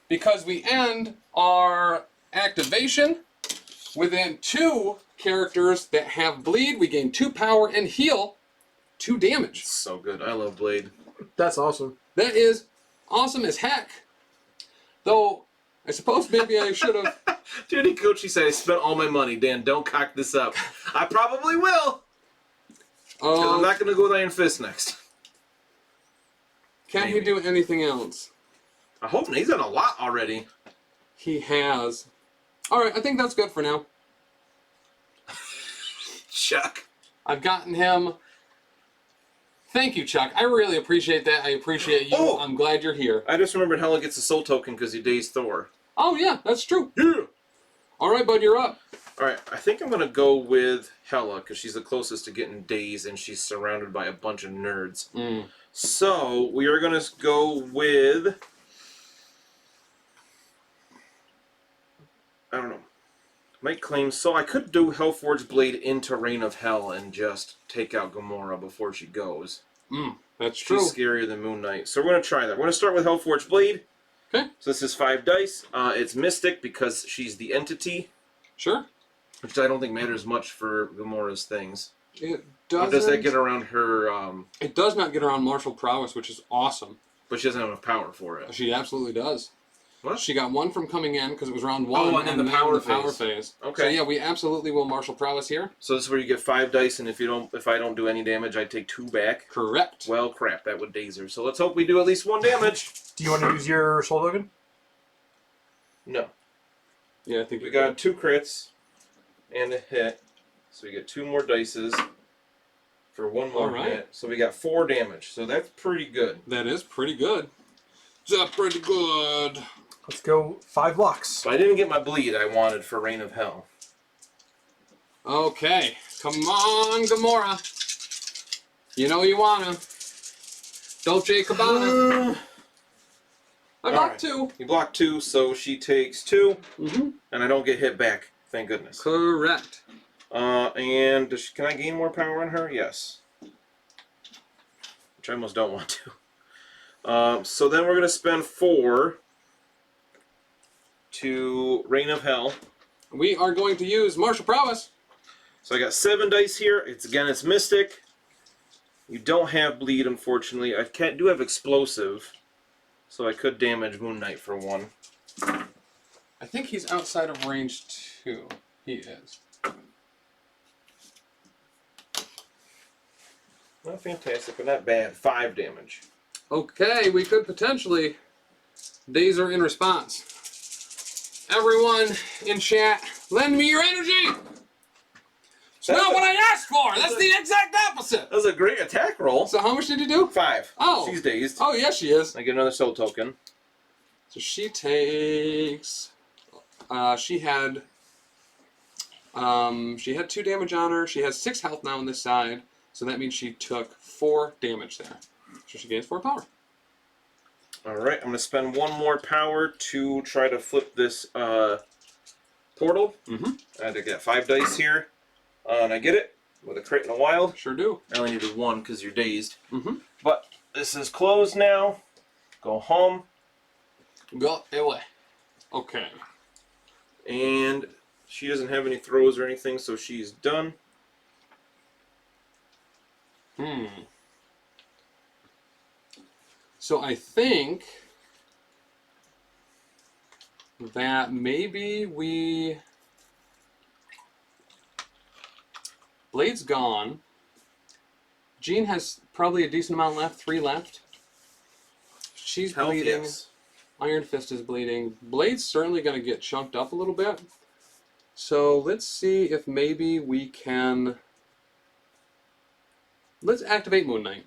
because we end our activation within 2 characters that have bleed, we gain 2 power and heal 2 damage. So good. I love Blade. That's awesome. That is awesome as heck. Though, I suppose maybe I should have... Dirty Coach, he said, I spent all my money. Dan, don't cock this up. I probably will. 'Cause I'm not going to go with Iron Fist next. Can he Maybe. do anything else? I hope not. He's done a lot already. He has. Alright, I think that's good for now. Chuck. I've gotten him... Thank you, Chuck. I really appreciate that. I appreciate you. Oh! I'm glad you're here. I just remembered Hela gets a soul token because he dazed Thor. Oh, yeah, that's true. Yeah. Alright, bud, you're up. Alright, I think I'm going to go with Hela because she's the closest to getting dazed and she's surrounded by a bunch of nerds. So, we are going to go with... I don't know. Might claim... So, I could do Hellforge Blade into Reign of Hell and just take out Gamora before she goes. That's true. She's scarier than Moon Knight. So, we're going to try that. We're going to start with Hellforge Blade. Okay. So, this is 5 dice. It's Mystic because she's the entity. Sure. Which I don't think matters much for Gamora's things. It Or doesn't... does that get around her... It does not get around martial prowess, which is awesome. But she doesn't have enough power for it. She absolutely does. What? She got 1 from coming in because it was round 1. Oh, and then the then power power phase. phase. Okay. So yeah, we absolutely will martial prowess here. So this is where you get 5 dice, and if I don't do any damage, I take 2 back. Correct. Well, crap, that would daze her. So let's hope we do at least 1 damage. Do you want to use your soul token? No. Yeah, I think We got 2 crits and a hit. So we get 2 more dices for 1 more Alright. hit. So we got 4 damage. So that's pretty good. That is pretty good. That's pretty good. Let's go 5 blocks. So I didn't get my bleed I wanted for Reign of Hell. Okay. Come on, Gamora. You know you wanna. Dolce Cabana. I got Alright. 2. You block 2, so she takes 2. And I don't get hit back. Thank goodness. Correct. And can I gain more power on her? Yes. Which I almost don't want to. So then we're going to spend 4 to Reign of Hell. We are going to use martial prowess. So I got 7 dice here. It's Mystic. You don't have bleed, unfortunately. I do have explosive, so I could damage Moon Knight for 1. I think he's outside of range 2. He is. Not fantastic, but not bad. 5 damage. Okay, we could potentially daze her in response. Everyone in chat, lend me your energy! It's not what I asked for! That's the exact opposite! That was a great attack roll. So how much did you do? 5. Oh. She's dazed. Oh, yes, she is. I get another soul token. So she takes. She had 2 damage on her. She has 6 health now on this side, so that means she took 4 damage there. So she gains 4 power. Alright, I'm going to spend 1 more power to try to flip this portal. Mm-hmm. I had to get 5 dice here, and I get it with a crit and a wild. Sure do. I only needed 1 because you're dazed. Mm-hmm. But this is closed now. Go home. Go away. Okay. And she doesn't have any throws or anything, so she's done. So I think that maybe we... Blade's gone. Jean has probably a decent amount left, 3 left. She's Health, bleeding. yes. Iron Fist is bleeding. Blade's certainly going to get chunked up a little bit. So let's see if maybe we can... Let's activate Moon Knight.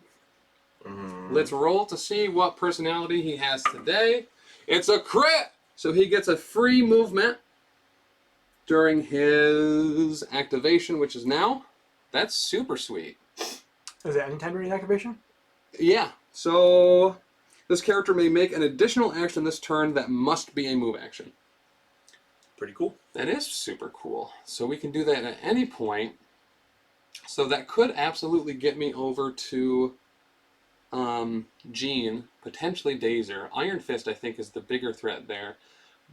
Let's roll to see what personality he has today. It's a crit! So he gets a free movement during his activation, which is now. That's super sweet. Is it any time during activation? Yeah. So this character may make an additional action this turn that must be a move action. Pretty cool. That is super cool. So we can do that at any point. So that could absolutely get me over to Jean, potentially Dazer. Iron Fist, I think, is the bigger threat there.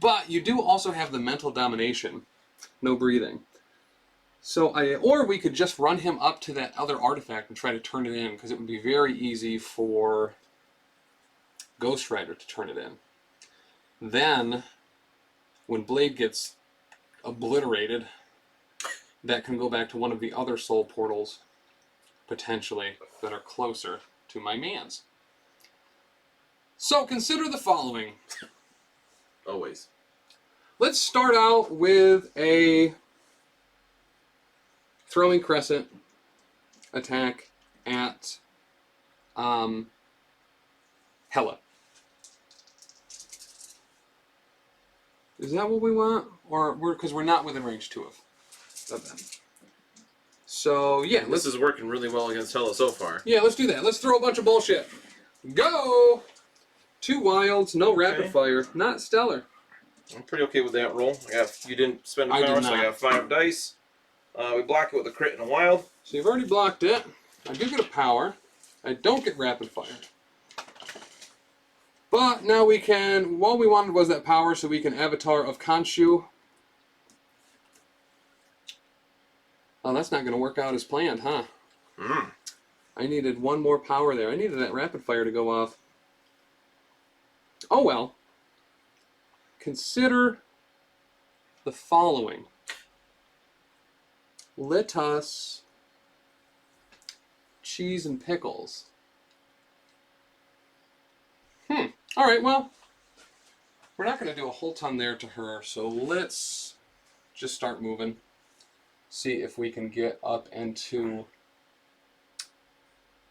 But you do also have the mental domination. No breathing. So or we could just run him up to that other artifact and try to turn it in, because it would be very easy for Ghost Rider to turn it in. Then, when Blade gets obliterated, that can go back to one of the other soul portals, potentially, that are closer to my man's. So consider the following. Always. Let's start out with a throwing crescent attack at Hela. Is that what we want? Or because we're not within range 2 of them. So yeah, This is working really well against Hela so far. Yeah, let's do that. Let's throw a bunch of bullshit. Go! 2 wilds, no rapid fire, not stellar. I'm pretty okay with that roll. You didn't spend a power, so I got 5 dice. We block it with a crit and a wild. So you've already blocked it. I do get a power. I don't get rapid fire. But now we can, what we wanted was that power so we can Avatar of Khonshu. Oh, that's not going to work out as planned, huh? I needed 1 more power there. I needed that rapid fire to go off. Oh well. Consider the following. Let us cheese and pickles. All right, well, we're not going to do a whole ton there to her, so let's just start moving. See if we can get up into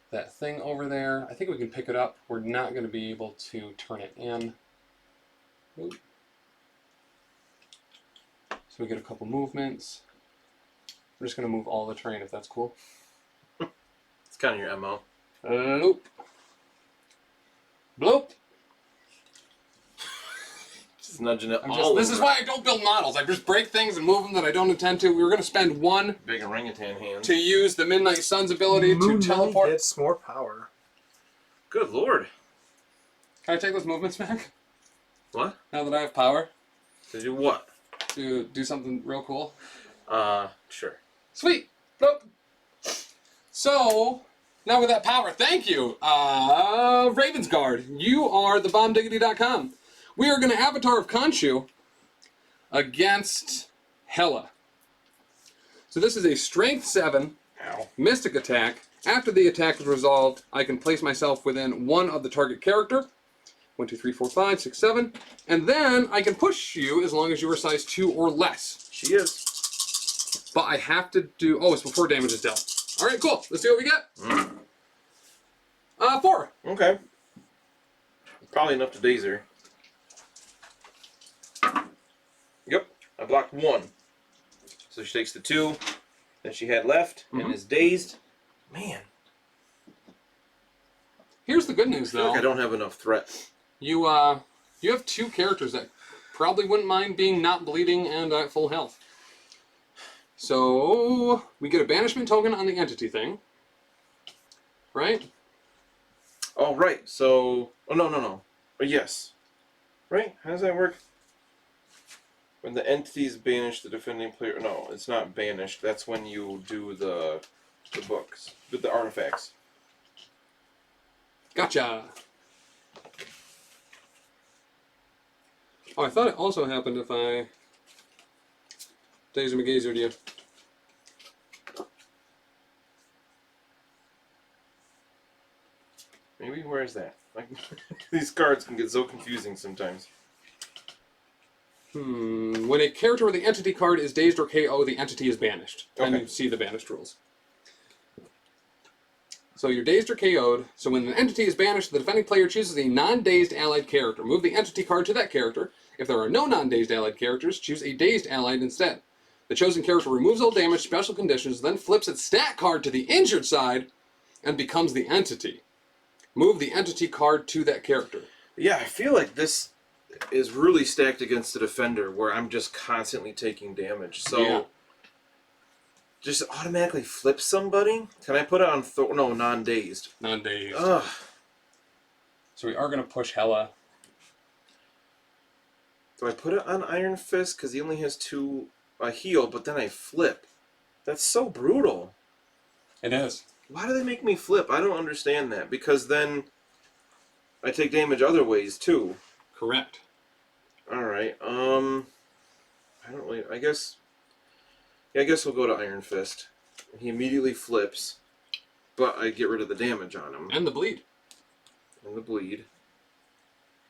that thing over there. I think we can pick it up. We're not going to be able to turn it in. Oop. So we get a couple movements. We're just going to move all the terrain if that's cool. It's kind of your MO. Bloop. Bloop. Just nudging it all This is over. why I don't build models. I just break things and move them that I don't intend to. We were going to spend 1 Big orangutan hands. to use the Midnight Sun's ability Moon to Knight teleport. gets more power. Good lord. Can I take those movements back? What? Now that I have power To do what? to do something real cool. Sure. Sweet. Bloop. So, now with that power, thank you, Ravensguard. You are the bombdiggity.com. We are going to Avatar of Khonshu against Hela. So this is a Strength 7 Mystic attack. After the attack is resolved, I can place myself within 1 of the target character. 1, 2, 3, 4, 5, 6, 7. And then I can push you as long as you are size 2 or less. She is. But I have to do... Oh, it's before damage is dealt. All right, cool. Let's see what we get. 4. Okay. Probably enough to daze her. I blocked 1. So she takes the 2 that she had left and is dazed. Man. Here's the good news, I feel though. like I don't have enough threat. You have 2 characters that probably wouldn't mind being not bleeding and at full health. So we get a banishment token on the entity thing, right? Oh, right. So, oh, no. Yes. Right? How does that work? When the entity is banished, the defending player... No, it's not banished. That's when you do the books. The artifacts. Gotcha. Oh, I thought it also happened if I Days of Magazer to you. Maybe? Where is that? Like, these cards can get so confusing sometimes. When a character with the entity card is dazed or KO, the entity is banished. And Okay. you see the banished rules. So you're dazed or KO'd. So when an entity is banished, the defending player chooses a non-dazed allied character. Move the entity card to that character. If there are no non-dazed allied characters, choose a dazed allied instead. The chosen character removes all damage, special conditions, then flips its stat card to the injured side and becomes the entity. Move the entity card to that character. Yeah, I feel like this is really stacked against the defender, where I'm just constantly taking damage. So, Yeah. just automatically flip somebody? Can I put it on no, non-dazed? Non-dazed. Ugh. So we are going to push Hella. Do I put it on Iron Fist? Because he only has 2 heal, but then I flip. That's so brutal. It is. Why do they make me flip? I don't understand that. Because then I take damage other ways, too. Correct. Alright, I don't really... I guess we'll go to Iron Fist. He immediately flips, but I get rid of the damage on him. And the bleed. And the bleed.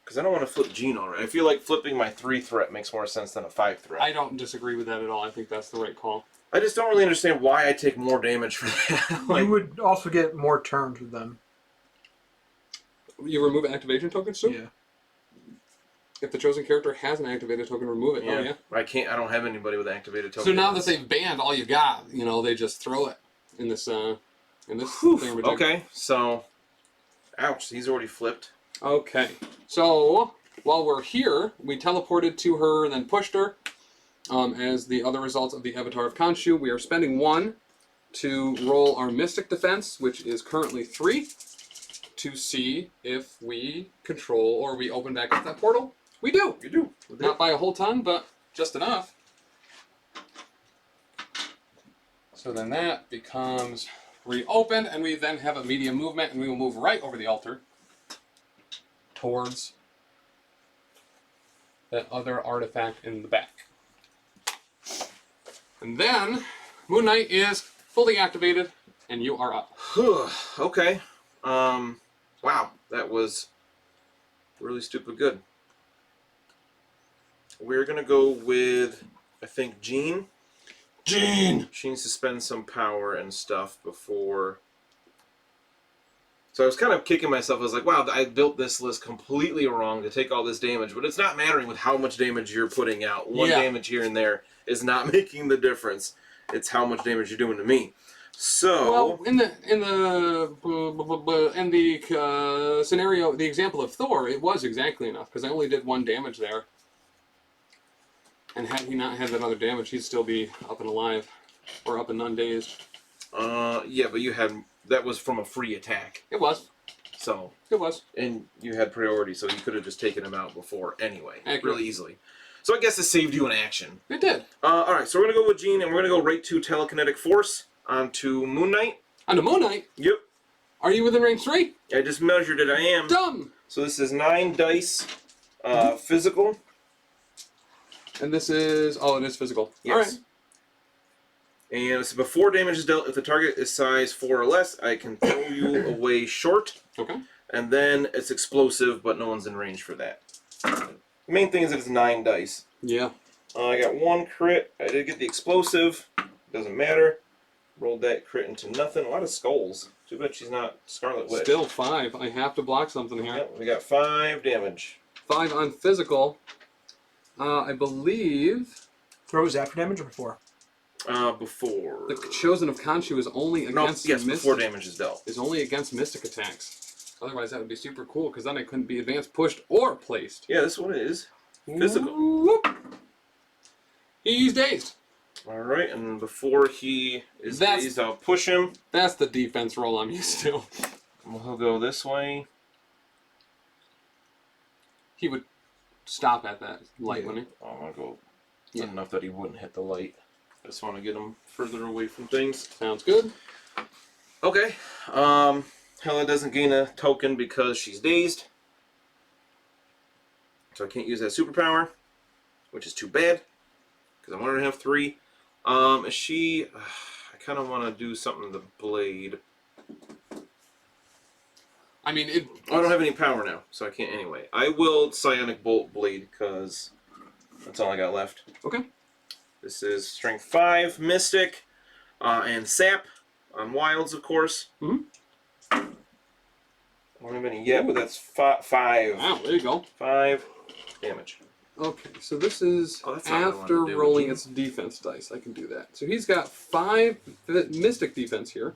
Because I don't want to flip Gene already. I feel like flipping my 3 threat makes more sense than a 5 threat. I don't disagree with that at all. I think that's the right call. I just don't really understand why I take more damage for that. You would also get more turns with them. You remove activation tokens too? Yeah. If the chosen character has an activated token, remove it. Yeah. Oh, yeah. I don't have anybody with activated tokens. So now that they've banned all you got, they just throw it in this thing. Okay, so... Ouch, he's already flipped. Okay. So, while we're here, we teleported to her and then pushed her. As the other results of the Avatar of Khonshu, we are spending 1 to roll our Mystic Defense, which is currently 3, to see if we control or we open back up that portal. We do. You do. Not by a whole ton, but just enough. So then that becomes reopened, and we then have a medium movement, and we will move right over the altar towards that other artifact in the back. And then Moon Knight is fully activated, and you are up. Okay. Wow, that was really stupid good. We're gonna go with, I think, Jean. Jean! She needs to spend some power and stuff before... So I was kind of kicking myself. I was like, wow, I built this list completely wrong to take all this damage, but it's not mattering with how much damage you're putting out. One damage here and there is not making the difference. It's how much damage you're doing to me. So... Well, in the scenario, the example of Thor, it was exactly enough, because I only did 1 damage there. And had he not had that other damage, he'd still be up and alive. Or up and undazed. Yeah, but you had... That was from a free attack. It was. So... It was. And you had priority, so you could have just taken him out before anyway. Accurate. Really easily. So I guess it saved you an action. It did. Alright, so we're going to go with Jean, and we're going to go right to Telekinetic Force onto Moon Knight. On the Moon Knight? Yep. Are you within range 3? I just measured it, I am. Dumb! So this is 9 dice physical. And this is... Oh, it is physical. Yes. Alright. And it's before damage is dealt, if the target is size 4 or less, I can throw you away short. Okay. And then it's explosive, but no one's in range for that. The main thing is that it's 9 dice. Yeah. I got 1 crit. I did get the explosive. Doesn't matter. Rolled that crit into nothing. A lot of skulls. Too bad she's not Scarlet Witch. Still 5. I have to block something here. Yep, we got 5 damage. 5 on physical. I believe Throw is after damage or before? Before. The Chosen of Khonshu is only against before damage is dealt. Is only against mystic attacks. Otherwise, that would be super cool because then it couldn't be advanced, pushed, or placed. Yeah, this one is physical. Whoop. He's dazed. All right, and before he is dazed, I'll push him. That's the defense roll I'm used to. He'll go this way. He would stop at that light, wouldn't he? I'm gonna go enough that he wouldn't hit the light. I just want to get him further away from things. Sounds good. Okay. Hela doesn't gain a token because she's dazed. So I can't use that superpower, which is too bad, because I want her to have 3. Is she... I kind of want to do something to the blade. I mean, I don't have any power now, so I can't anyway. I will Psionic Bolt Blade, because that's all I got left. Okay. This is Strength 5, Mystic, and Sap on Wilds, of course. Mm-hmm. I don't have any yet, but that's 5. Wow, there you go. 5 damage. Okay, so this is that's not what I after wanted to do, rolling would its defense dice. I can do that. So he's got 5 Mystic defense here.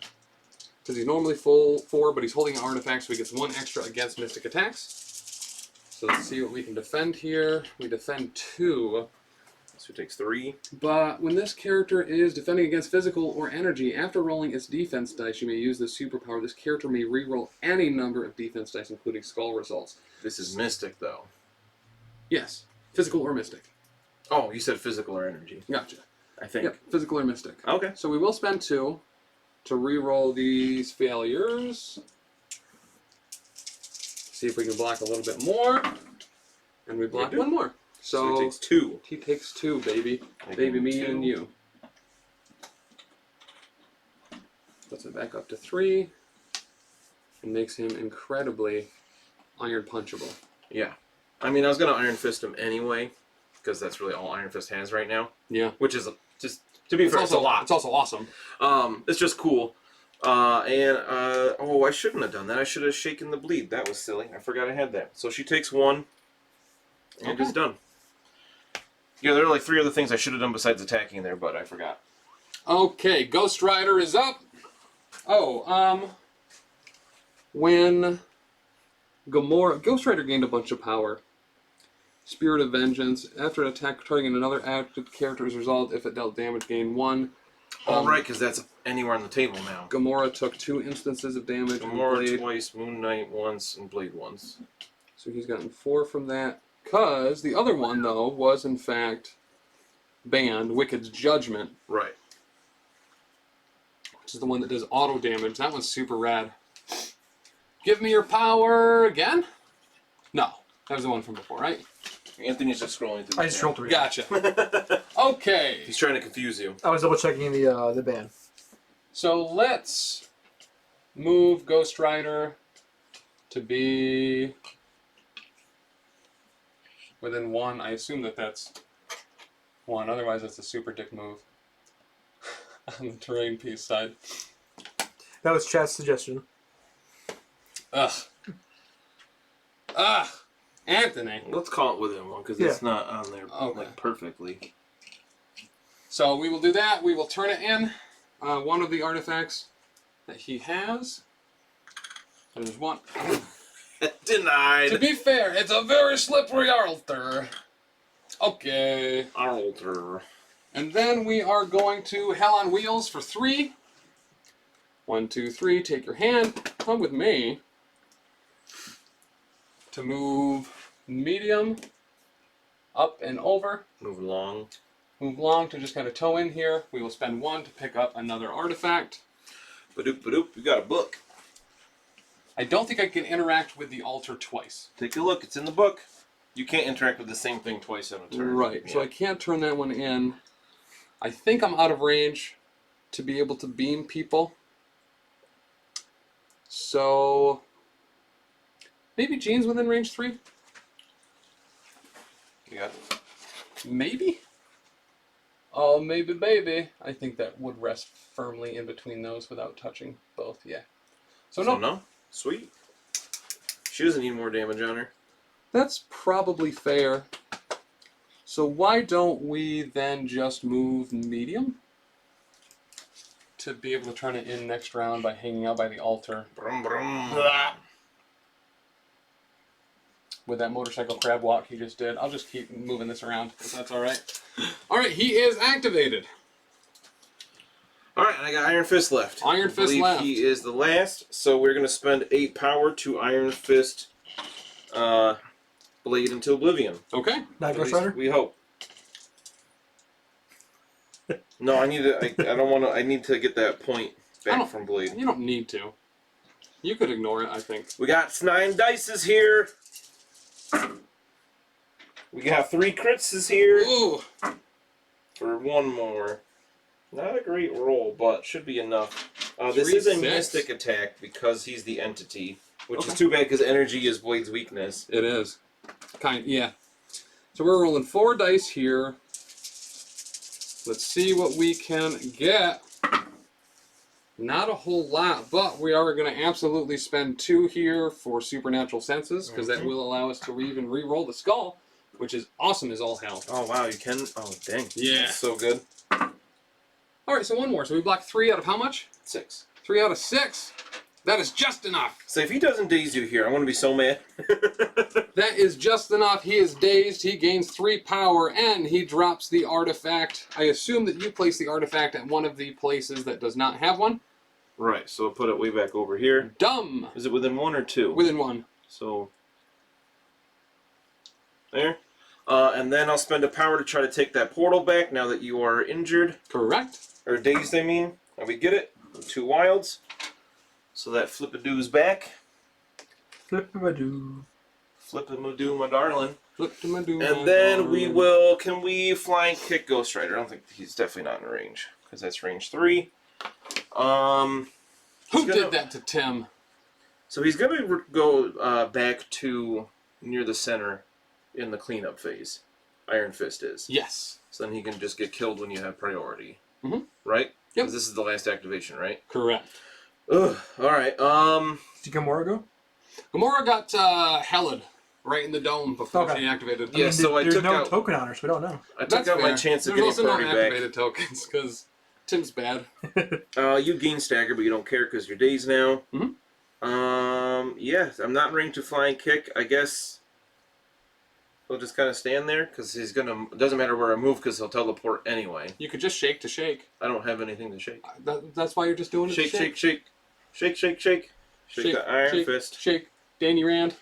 Because he's normally full 4, but he's holding an artifact, so he gets 1 extra against Mystic attacks. So let's see what we can defend here. We defend 2. So it takes 3. But when this character is defending against physical or energy, after rolling its defense dice, you may use this superpower. This character may reroll any number of defense dice, including skull results. This is Mystic, though. Yes. Physical or mystic. Oh, you said physical or energy. Gotcha. I think. Yep, physical or mystic. Okay. So we will spend 2 to reroll these failures. See if we can block a little bit more. And we block 1 more. So he takes 2. He takes 2, baby. Baby, me, 2. and you. Puts it back up to 3. And makes him incredibly iron punchable. Yeah. I mean, I was going to Iron Fist him anyway, because that's really all Iron Fist has right now. Yeah. Which is just, to be fair, it's a lot. It's also awesome. It's just cool. Oh, I shouldn't have done that. I should have shaken the bleed. That was silly. I forgot I had that. So she takes 1, and it's done. Yeah, there are like 3 other things I should have done besides attacking there, but I forgot. Okay, Ghost Rider is up. Oh, when Ghost Rider gained a bunch of power. Spirit of Vengeance. After an attack targeting another active character's result, if it dealt damage, gain 1. Right, because that's anywhere on the table now. Gamora took 2 instances of damage. Gamora twice, Moon Knight once, and Blade once. So he's gotten 4 from that. Because the other one, though, was in fact banned, Wicked's Judgment. Right. Which is the one that does auto damage. That one's super rad. Give me your power again? No. That was the one from before, right? Anthony's just scrolling through. I just rolled 3. Gotcha. Okay. He's trying to confuse you. I was double checking the ban. So let's move Ghost Rider to be within 1. I assume that that's 1. Otherwise, that's a super dick move on the terrain piece side. That was chat's suggestion. Ugh. Ugh. Anthony. Let's call it within 1 because it's not on there like perfectly. So we will do that. We will turn it in. One of the artifacts that he has. There's 1. Denied. To be fair, it's a very slippery altar. Okay. Altar. And then we are going to Hell on Wheels for 3. 1, 2, 3. Take your hand. Come with me. To move medium up and over. Move along. Move long to just kind of toe in here. We will spend 1 to pick up another artifact. Badoop, badoop. You got a book. I don't think I can interact with the altar twice. Take a look. It's in the book. You can't interact with the same thing twice in a turn. Right. Yeah. So I can't turn that one in. I think I'm out of range to be able to beam people. So maybe Jean's within range 3? You got it. Maybe? Oh, maybe, baby. I think that would rest firmly in between those without touching both, yeah. So no. Sweet. She doesn't need more damage on her. That's probably fair. So why don't we then just move medium to be able to turn it in next round by hanging out by the altar Brum, brum. with that motorcycle crab walk he just did. I'll just keep moving this around if that's all right. All right, he is activated. All right, I got Iron Fist left. Iron Fist I believe left. he is the last, so we're going to spend 8 power to Iron Fist Blade into Oblivion. Okay. Not At Ghost least Rider? we hope. No, I need to. I don't want to. I need to get that point back from Blade. You don't need to. You could ignore it, I think. We got 9 dices here. We got 3 crits here Ooh. for 1 more. Not a great roll, but should be enough. This is a 3-6. mystic attack because he's the entity, which Okay. is too bad because energy is Blade's weakness. It is. Yeah. So we're rolling 4 dice here. Let's see what we can get. Not a whole lot, but we are going to absolutely spend 2 here for supernatural senses, because that will allow us to even re-roll the skull, which is awesome as all hell. Oh wow, you can. Oh dang. Yeah. That's so good. All right, so 1 more. So we blocked 3 out of how much? 6. 3 out of 6. That is just enough. So if he doesn't daze you here, I'm gonna be so mad. That is just enough. He is dazed. He gains 3 power, and he drops the artifact. I assume that you place the artifact at one of the places that does not have one. Right. So I'll put it way back over here. Dumb. Is it within 1 or 2? Within 1. So there. And then I'll spend a power to try to take that portal back now that you are injured. Correct. Or dazed, I mean. And we get it. 2 wilds. So that flip-a-doo's back. Flip-a-doo. Flip-a-ma-doo, my darling. Flip to my doom. And then we will... Can we flying kick Ghost Rider? I don't think he's definitely not in range. Because that's range 3. Who gonna- did that to Tim? So he's going to go back to near the center in the cleanup phase. Iron Fist is. Yes. So then he can just get killed when you have priority. Mhm. Right? Yep. Because this is the last activation, right? Correct. Ugh. Alright. Did Gamora go? Gamora got helled right in the dome before Okay. she activated. Yeah, so I There's took no out... token on her, so we don't know. I took That's out my fair. chance of There's getting also no priority back. activated tokens because Tim's bad. You gain stagger, but you don't care because you're dazed now. Mhm. Yeah, I'm not in range to flying kick. I guess he'll just kind of stand there because he's gonna. It doesn't matter where I move because he'll teleport anyway. You could just shake to shake. I don't have anything to shake. That's why you're just doing it. Shake, to shake, shake, shake, shake, shake. Shake the Iron shake, Fist. Shake. Danny Rand,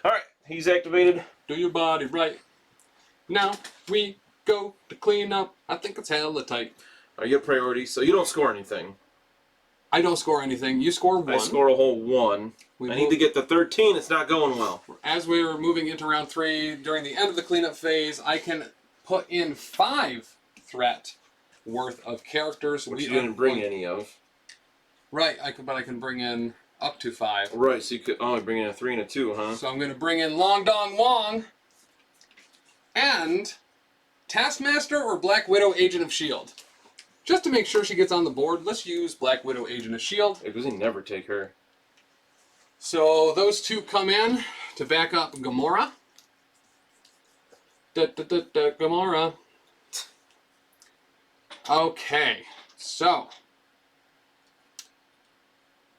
All right, he's activated. do your body right. Now we go to clean up. I think it's hella tight. You get priority, so you don't score anything. I don't score anything. You score 1. I score a whole 1. We I need move- to get to 13. It's not going well. As we were moving into round 3, during the end of the cleanup phase, I can put in 5 threat worth of characters. Which you didn't bring any of. Right, but I can bring in up to 5. Right, so you could only bring in a 3 and a 2, huh? So I'm going to bring in Long Dong Wong and Taskmaster or Black Widow Agent of S.H.I.E.L.D. Just to make sure she gets on the board, let's use Black Widow Agent of S.H.I.E.L.D. Because he never take her. So those 2 come in to back up Gamora. Gamora. Okay, so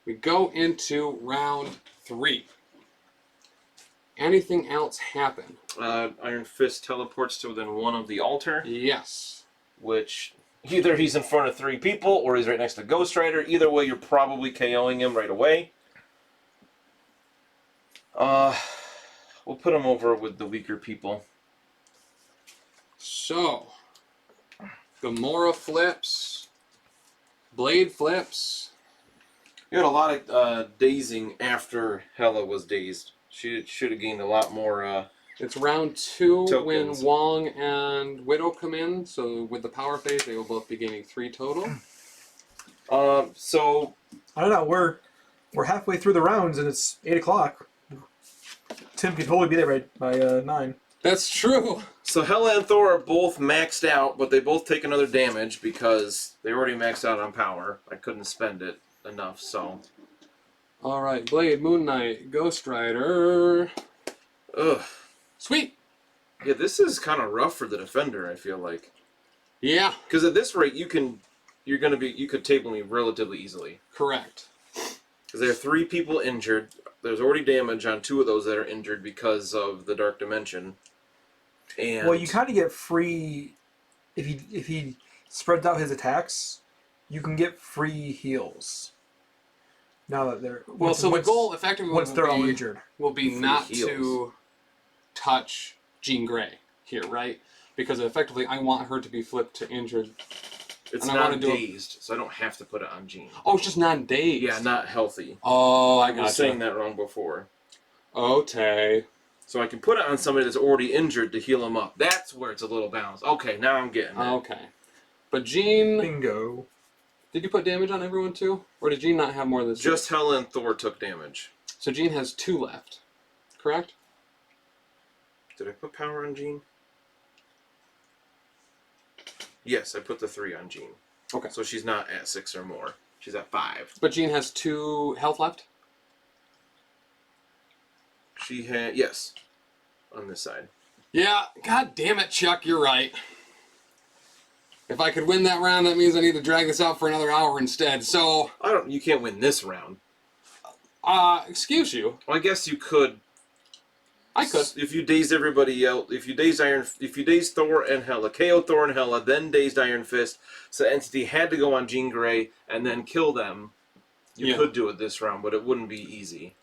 we go into round 3. Anything else happen? Iron Fist teleports to within 1 of the altar, Yes. which either he's in front of 3 people or he's right next to Ghost Rider. Either way, you're probably KOing him right away. We'll put him over with the weaker people. So, Gamora flips. Blade flips. You had a lot of dazing after Hela was dazed. She should have gained a lot more. It's round 2 Tokens. when Wong and Widow come in. So with the power phase, they will both be gaining 3 total. So I don't know. We're halfway through the rounds and it's 8 o'clock. Tim could totally be there by 9. That's true. So Hela and Thor are both maxed out, but they both take another damage because they already maxed out on power. I couldn't spend it enough, so. All right, Blade, Moon Knight, Ghost Rider. Ugh. Sweet. Yeah, this is kind of rough for the defender, I feel like. Yeah. Because at this rate, you could table me relatively easily. Correct. Because there are 3 people injured. There's already damage on 2 of those that are injured because of the Dark Dimension. And Well, you kind of get free if he spreads out his attacks. You can get free heals. Now that they're The goal effectively once they're all injured will be Free not heals. to touch Jean Grey here, right? Because effectively, I want her to be flipped to injured. it's and I wanna not do dazed, so I don't have to put it on Jean. Oh, it's just non-dazed. Yeah, not healthy. Oh, I I gotcha. was saying that wrong before. Okay. So I can put it on somebody that's already injured to heal them up. That's where it's a little balanced. Okay, now I'm getting it. Okay. But Jean, bingo. did you put damage on everyone too? Or did Jean not have more than 6? Just Hela and Thor took damage. So Jean has 2 left, correct? Did I put power on Jean? Yes, I put the 3 on Jean. Okay. So she's not at 6 or more. She's at 5. But Jean has 2 health left? She had, yes, on this side. Yeah, god damn it, Chuck, you're right. If I could win that round, that means I need to drag this out for another hour instead. So, You can't win this round. excuse you. Well, I guess you could. I could. If you dazed everybody else, if you dazed Thor and Hela, KO Thor and Hela, then dazed Iron Fist, so the entity had to go on Jean Grey and then kill them, you could do it this round, but it wouldn't be easy.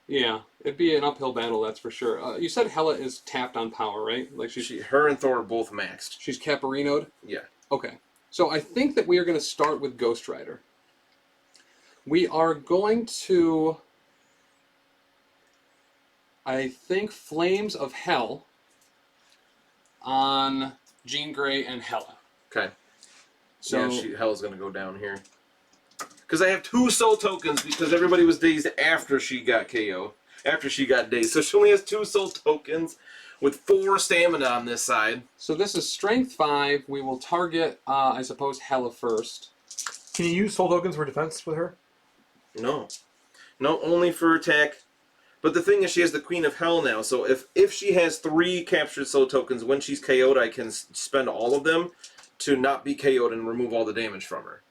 Yeah, it'd be an uphill battle, that's for sure. You said Hela is tapped on power, right? Like Her and Thor are both maxed. she's Caparino'd? Yeah. Okay. So I think that we are going to start with Ghost Rider. We are going to, I think, Flames of Hell on Jean Grey and Hela. Okay. So Yeah, Hela's going to go down here. Because I have 2 soul tokens because everybody was dazed after she got KO. After she got dazed. So she only has 2 soul tokens with 4 stamina on this side. So this is Strength 5. We will target, I suppose, Hela first. Can you use soul tokens for defense with her? No. No, only for attack. But the thing is, she has the Queen of Hell now. So if she has 3 captured soul tokens, when she's KO'd, I can spend all of them to not be KO'd and remove all the damage from her.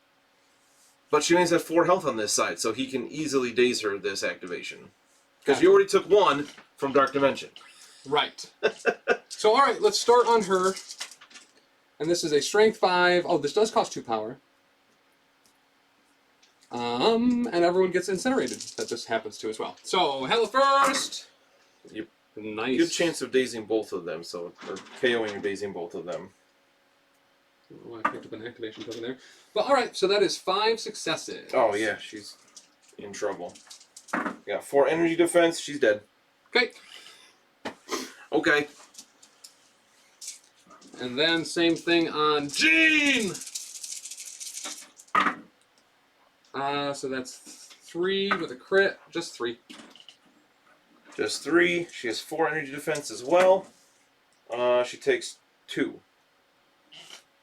But she only has 4 health on this side, so he can easily daze her this activation. Because you already took 1 from Dark Dimension. Right. So, alright, let's start on her. And this is a Strength 5. Oh, this does cost 2 power. And everyone gets incinerated. That just happens to as well. So, Hela first! Yep. Nice. Good chance of dazing both of them, or KOing or dazing both of them. Oh, I picked up an activation token there. But alright, so that is 5 successes. Oh yeah, she's in trouble. Yeah, 4 energy defense, she's dead. Okay. Okay. And then same thing on Jean! So that's 3 with a crit. Just 3. Just 3. She has 4 energy defense as well. She takes 2.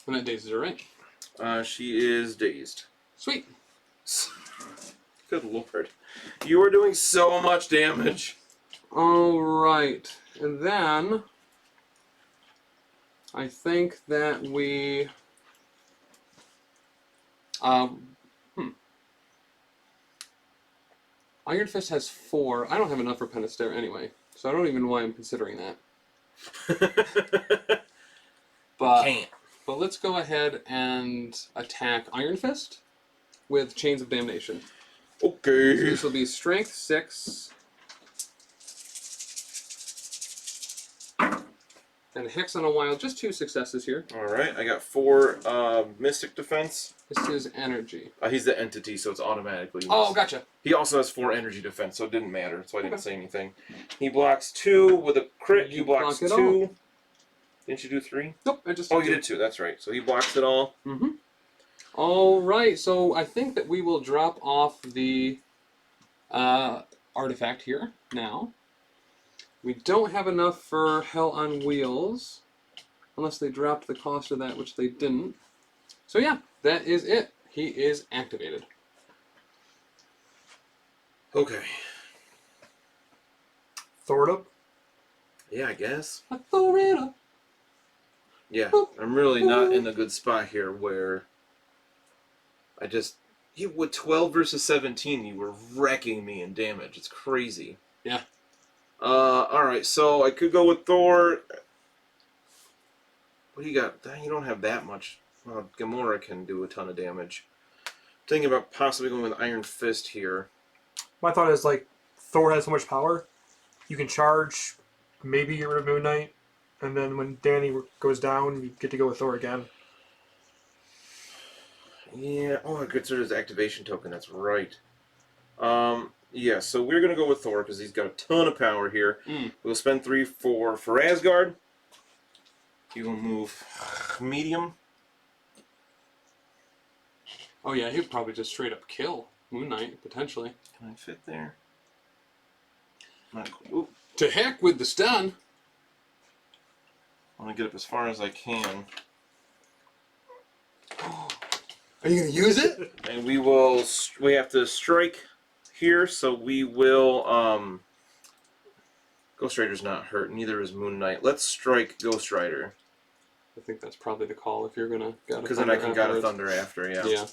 And that dazes her, right? She is dazed. Sweet. Good lord. You are doing so much damage. Alright. And then I think that we Iron Fist has 4. I don't have enough for Penistare anyway, so I don't even know why I'm considering that. But let's go ahead and attack Iron Fist with Chains of Damnation. Okay. So this will be Strength 6. And Hex on a Wild, just 2 successes here. Alright, I got 4 Mystic Defense. This is Energy. He's the entity, so it's automatically. Oh, gotcha. He also has 4 energy defense, so it didn't matter, so I didn't say anything. He blocks 2 with a crit. You He blocks block it 2. all. Didn't you do 3? Nope, I just... Oh, you did 2, that's right. So he blocks it all. Mm-hmm. Alright, so I think that we will drop off the artifact here now. We don't have enough for Hell on Wheels, unless they dropped the cost of that, which they didn't. So yeah, that is it. He is activated. Okay. Thor it up. Yeah, I guess. I throw it up. Yeah, I'm really not in a good spot here where with 12 versus 17, you were wrecking me in damage. It's crazy. Yeah. Alright, so I could go with Thor. What do you got? You don't have that much. Well, Gamora can do a ton of damage. Thinking about possibly going with Iron Fist here. My thought is, like, Thor has so much power, you can charge, maybe get rid of Moon Knight, and then when Dani goes down, you get to go with Thor again. Yeah, oh, I consider his activation token, that's right. Yeah, so we're going to go with Thor because he's got a ton of power here. We'll spend 3 for Asgard. He will move medium. Oh yeah, he'd probably just straight up kill Moon Knight, potentially. Can I fit there? Not quite. Oop. To heck with the stun. I want to get up as far as I can. Are you going to use it? And we have to strike here, so we will, Ghost Rider's not hurt, neither is Moon Knight. Let's strike Ghost Rider. I think that's probably the call if you're going to God of Because then I can God of afterwards. Thunder after, yeah. Yeah.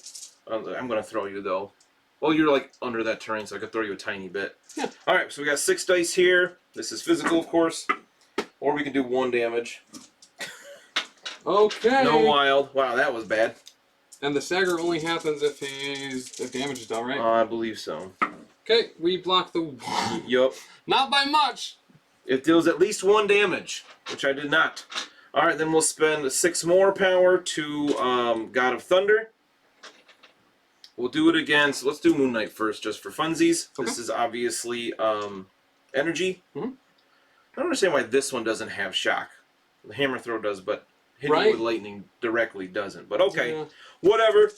I'm going to throw you, though. Well, you're, like, under that terrain, so I could throw you a tiny bit. Yeah. Alright, so we got 6 dice here. This is physical, of course. Or we can do 1 damage. Okay. No wild. Wow, that was bad. And the stagger only happens if damage is done, right? I believe so. Okay, we block the one. Yup. Not by much. It deals at least 1 damage, which I did not. Alright, then we'll spend 6 more power to God of Thunder. We'll do it again. So let's do Moon Knight first, just for funsies. Okay. This is obviously energy. Mm-hmm. I don't understand why this one doesn't have shock. The hammer throw does, but hitting Right. with lightning directly doesn't. But okay, Yeah. whatever.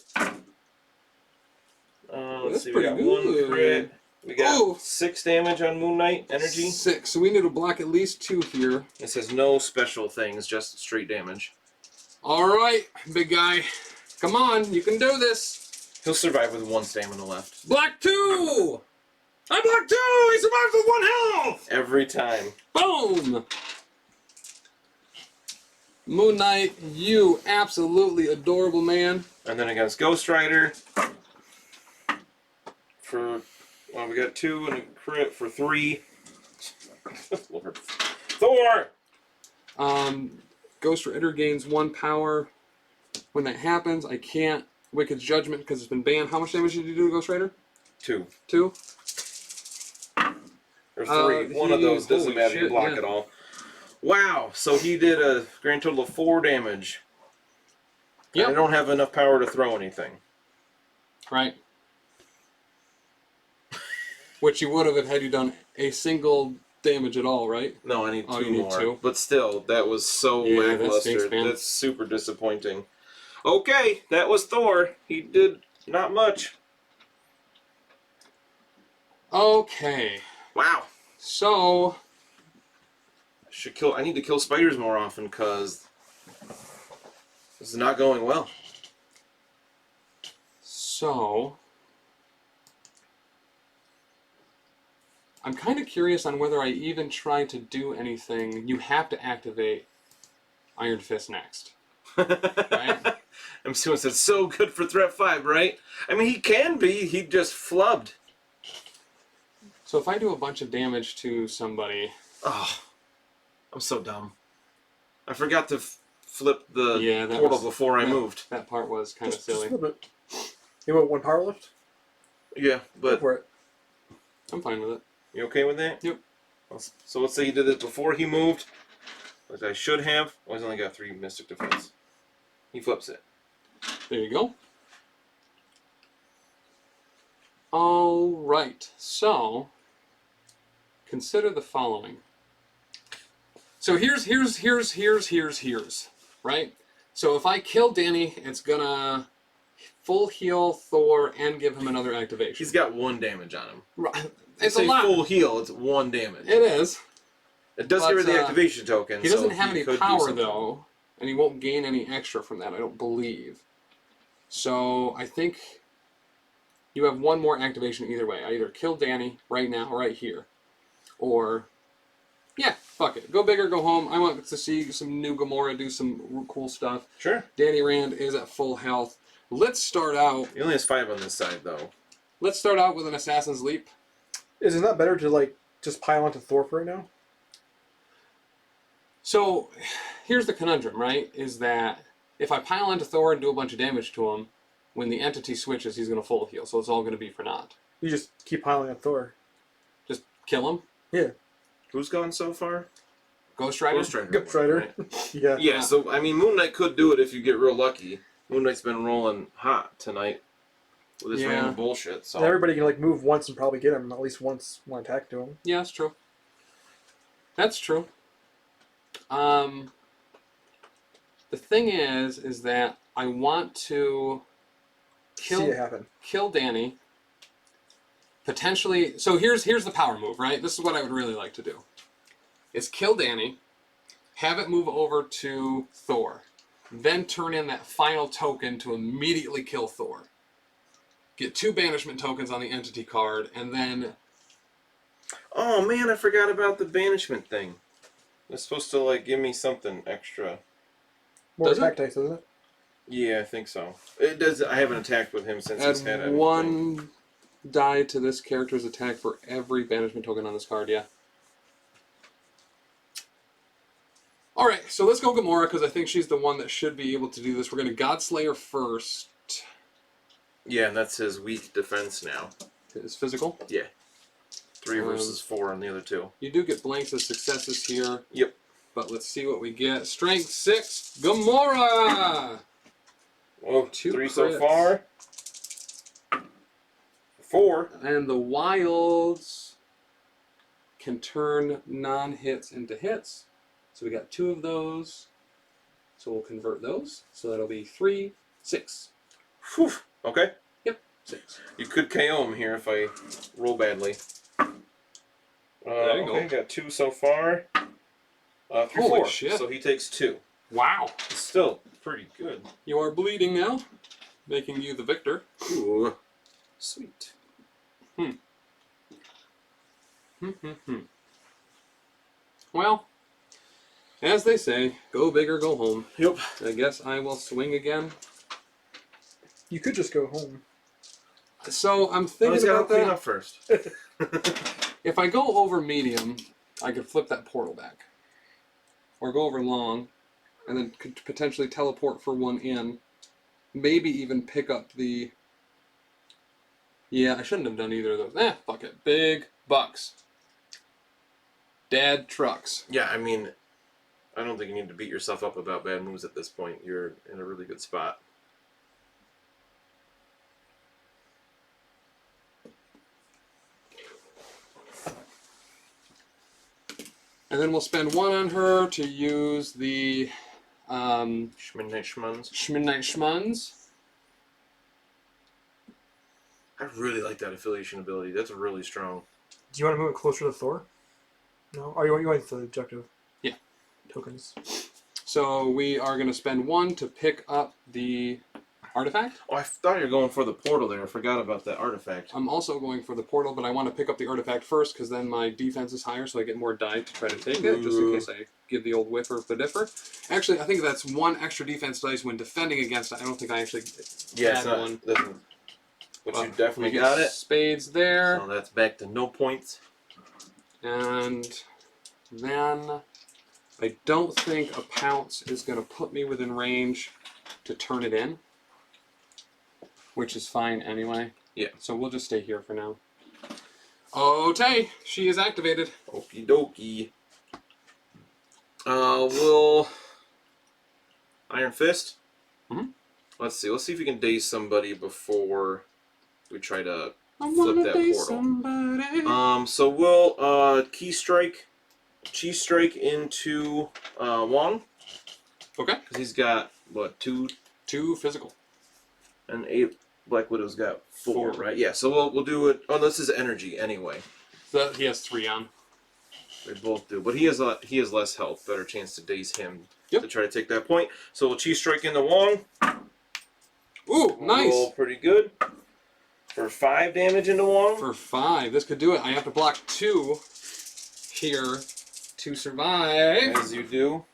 Let's That's see, we got pretty 1 good. crit. We got Ooh. 6 damage on Moon Knight energy. 6. So we need to block at least 2 here. It says no special things, just straight damage. All right, big guy. Come on, you can do this. He'll survive with 1 stamina left. Block 2. I blocked 2. He survived with 1 health. Every time. Boom. Moon Knight, you absolutely adorable man. And then against Ghost Rider, we got 2 and a crit for 3. Lord. Thor! Ghost Rider gains 1 power. When that happens, I can't Wicked's Judgment because it's been banned. How much damage did you do to Ghost Rider? 2. 2? Or 3. One of those doesn't holy matter, you shit, block yeah. it all. Wow, so he did a grand total of 4 damage. Yep. I don't have enough power to throw anything. Right. Which you would have had you done a single damage at all, right? No, I need 2 Oh, you need more. 2? But still, that was so Yeah, that lackluster. stinks, man. That's super disappointing. Okay, that was Thor. He did not much. Okay. Wow. So, I need to kill spiders more often because this is not going well. I'm kind of curious on whether I even try to do anything. You have to activate Iron Fist next. Right? I'm assuming it's so good for threat 5, right? I mean, he can be. He just flubbed. So if I do a bunch of damage to somebody... Oh, I'm so dumb. I forgot to flip the that portal was- before I moved. That part was kind of Just silly. a little bit. You want 1 power lift? Yeah, Go but for it. I'm fine with it. you okay with that? Yep. So let's say he did it before he moved, like I should have. Oh, he's only got 3 Mystic Defense. He flips it. There you go. Alright, so consider the following. So here's, right? So if I kill Dani, it's gonna full heal Thor and give him another activation. He's got 1 damage on him. Right. It's Say a lot. full heal, it's 1 damage. It is. It does But, give her the activation token. He doesn't so have any could do power something. though, and he won't gain any extra from that, I don't believe. So I think you have 1 more activation either way. I either kill Dani right now, right here, or Yeah, fuck it. Go big or go home. I want to see some new Gamora do some cool stuff. Sure. Danny Rand is at full health. Let's start out. He only has 5 on this side, though. Let's start out with an Assassin's Leap. Is it not better to like just pile onto Thor for right now? So, here's the conundrum, right? Is that if I pile into Thor and do a bunch of damage to him, when the entity switches, he's going to full heal. So it's all going to be for naught. You just keep piling on Thor. Just kill him. Yeah. Who's gone so far? Ghost Rider. Ghost Rider. Right? Yeah. Yeah, so, I mean, Moon Knight could do it if you get real lucky. Moon Knight's been rolling hot tonight with this random bullshit, so... And everybody can like move once and probably get him at least one attack to him. Yeah, that's true. That's true. The thing is that I want to See it happen. kill Dani. Potentially, so here's the power move, right? This is what I would really like to do. Is kill Dani, have it move over to Thor, then turn in that final token to immediately kill Thor. Get 2 banishment tokens on the entity card, and then... Oh, man, I forgot about the banishment thing. It's supposed to, like, give me something extra. More Does attack dice, doesn't it? Yeah, I think so. It does. I haven't attacked with him since he's had Add everything. 1 die to this character's attack for every banishment token on this card, yeah. Alright, so let's go Gamora, because I think she's the one that should be able to do this. We're going to Godslayer first. Yeah, and that's his weak defense now. His physical. Yeah. 3 versus 4 on the other 2. You do get blanks as successes here. Yep. But let's see what we get. Strength 6, Gamora! Oh, 2 3 crits. so far. 4. And the wilds can turn non-hits into hits. So we got 2 of those. So we'll convert those. So that'll be 3, 6. Whew. Okay. Yep, 6. You could KO him here if I roll badly. There you okay, go. got 2 so far. 3, Holy 4. shit. So he takes 2. Wow. It's still pretty good. You are bleeding now, making you the victor. Ooh. Sweet. Well, as they say, go big or go home. Yep. I guess I will swing again. You could just go home. So I'm He's thinking got to about clean that. up first. If I go over medium, I could flip that portal back. Or go over long, and then could potentially teleport for 1 in. Maybe even pick up the... Yeah, I shouldn't have done either of those. Fuck it. Big bucks. Dad trucks. Yeah, I mean, I don't think you need to beat yourself up about bad moves at this point. You're in a really good spot. And then we'll spend 1 on her to use the Schmidnight Schmuns. Schmidnight Schmuns. I really like that affiliation ability. That's really strong. Do you want to move it closer to Thor? No? Or you want the objective? Yeah. Tokens. So we are going to spend 1 to pick up the artifact. Oh, I thought you were going for the portal there. I forgot about that artifact. I'm also going for the portal, but I want to pick up the artifact first because then my defense is higher, so I get more die to try to take it, just in case I give the old whiffer the differ. Actually, I think that's 1 extra defense dice when defending against it. I don't think I actually Yeah, had it's not, one. but Well, you definitely we get got it. Spades there. So that's back to no points. And then I don't think a pounce is going to put me within range to turn it in, which is fine anyway. Yeah. So we'll just stay here for now. Okay, she is activated. Okie dokie. We'll Iron Fist. Mhm. Let's see. Let's see if we can daze somebody before we try to I flip wanna that date portal. somebody. So we'll key strike into Wong Okay. because he's got what 2 2 physical. and 8. Black Widow's got 4, 4. right? Yeah. So we'll do it. Oh, this is energy anyway. So he has 3 on. They both do, but he has less health. Better chance to daze him Yep. to try to take that point. So we'll chi strike into Wong. Ooh, nice. Roll pretty good for 5 damage into Wong. For 5. This could do it. I have to block 2 here to survive. As you do.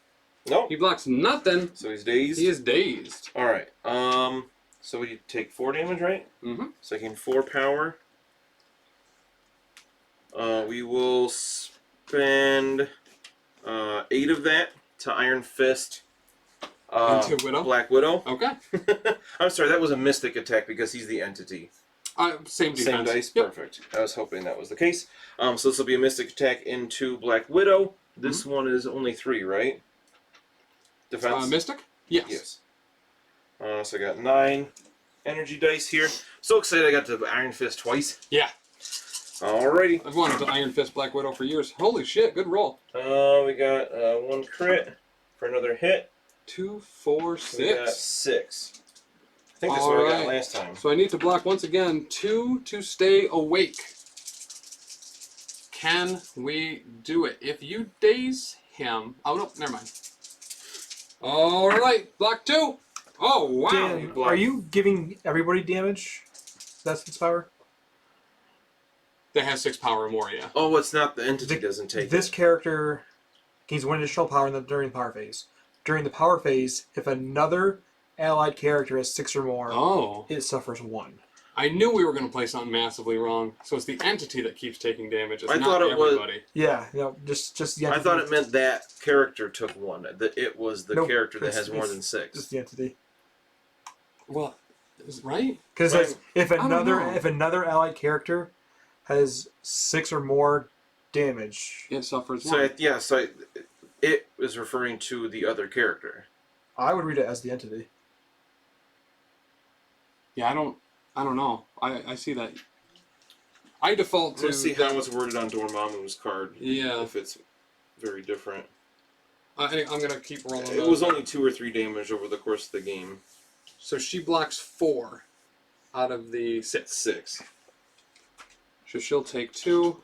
Nope. He blocks nothing. So he's dazed. He is dazed. Alright. So we take 4 damage, right? Mm-hmm. So I gain 4 power. We will spend 8 of that to Iron Fist. Into Widow? Black Widow. Okay. I'm sorry, that was a Mystic attack because he's the entity. Same defense. Same dice? Yep. Perfect. I was hoping that was the case. So this will be a Mystic attack into Black Widow. This one is only 3, right? Defense? Mystic? Yes. Yes. So I got 9 energy dice here. So excited I got to Iron Fist twice. Yeah. Alrighty. I've wanted to Iron Fist Black Widow for years. Holy shit, good roll. We got 1 crit for another hit. 2, 4, 6. We got 6. I think that's what I got last time. So I need to block once again 2 to stay awake. Can we do it? If you daze him... Oh, no, never mind. Alright, block 2. Oh, wow. Dan, are you giving everybody damage? That's its power? That has 6 power or more, yeah. Oh, it's not the entity doesn't take This it. character gains 1 additional power during the power phase. During the power phase, if another allied character has 6 or more, it suffers 1. I knew we were going to play something massively wrong. So it's the entity that keeps taking damage. It's I not thought it was- everybody. Yeah, just the entity. I thought it meant that character took 1. That it was the Nope, character that it's- has more it's than 6. just the entity. Well, right? Because Right. if don't know. another allied character has 6 or more damage, It suffers So 1. it was referring to the other character. I would read it as the entity. Yeah, I don't know. I see that. I default to... Let's see how it's worded on Dormammu's card. Yeah. If it's very different. I'm going to keep rolling. It was only 2 or 3 damage over the course of the game. So she blocks 4 out of the 6. 6. So she'll take 2.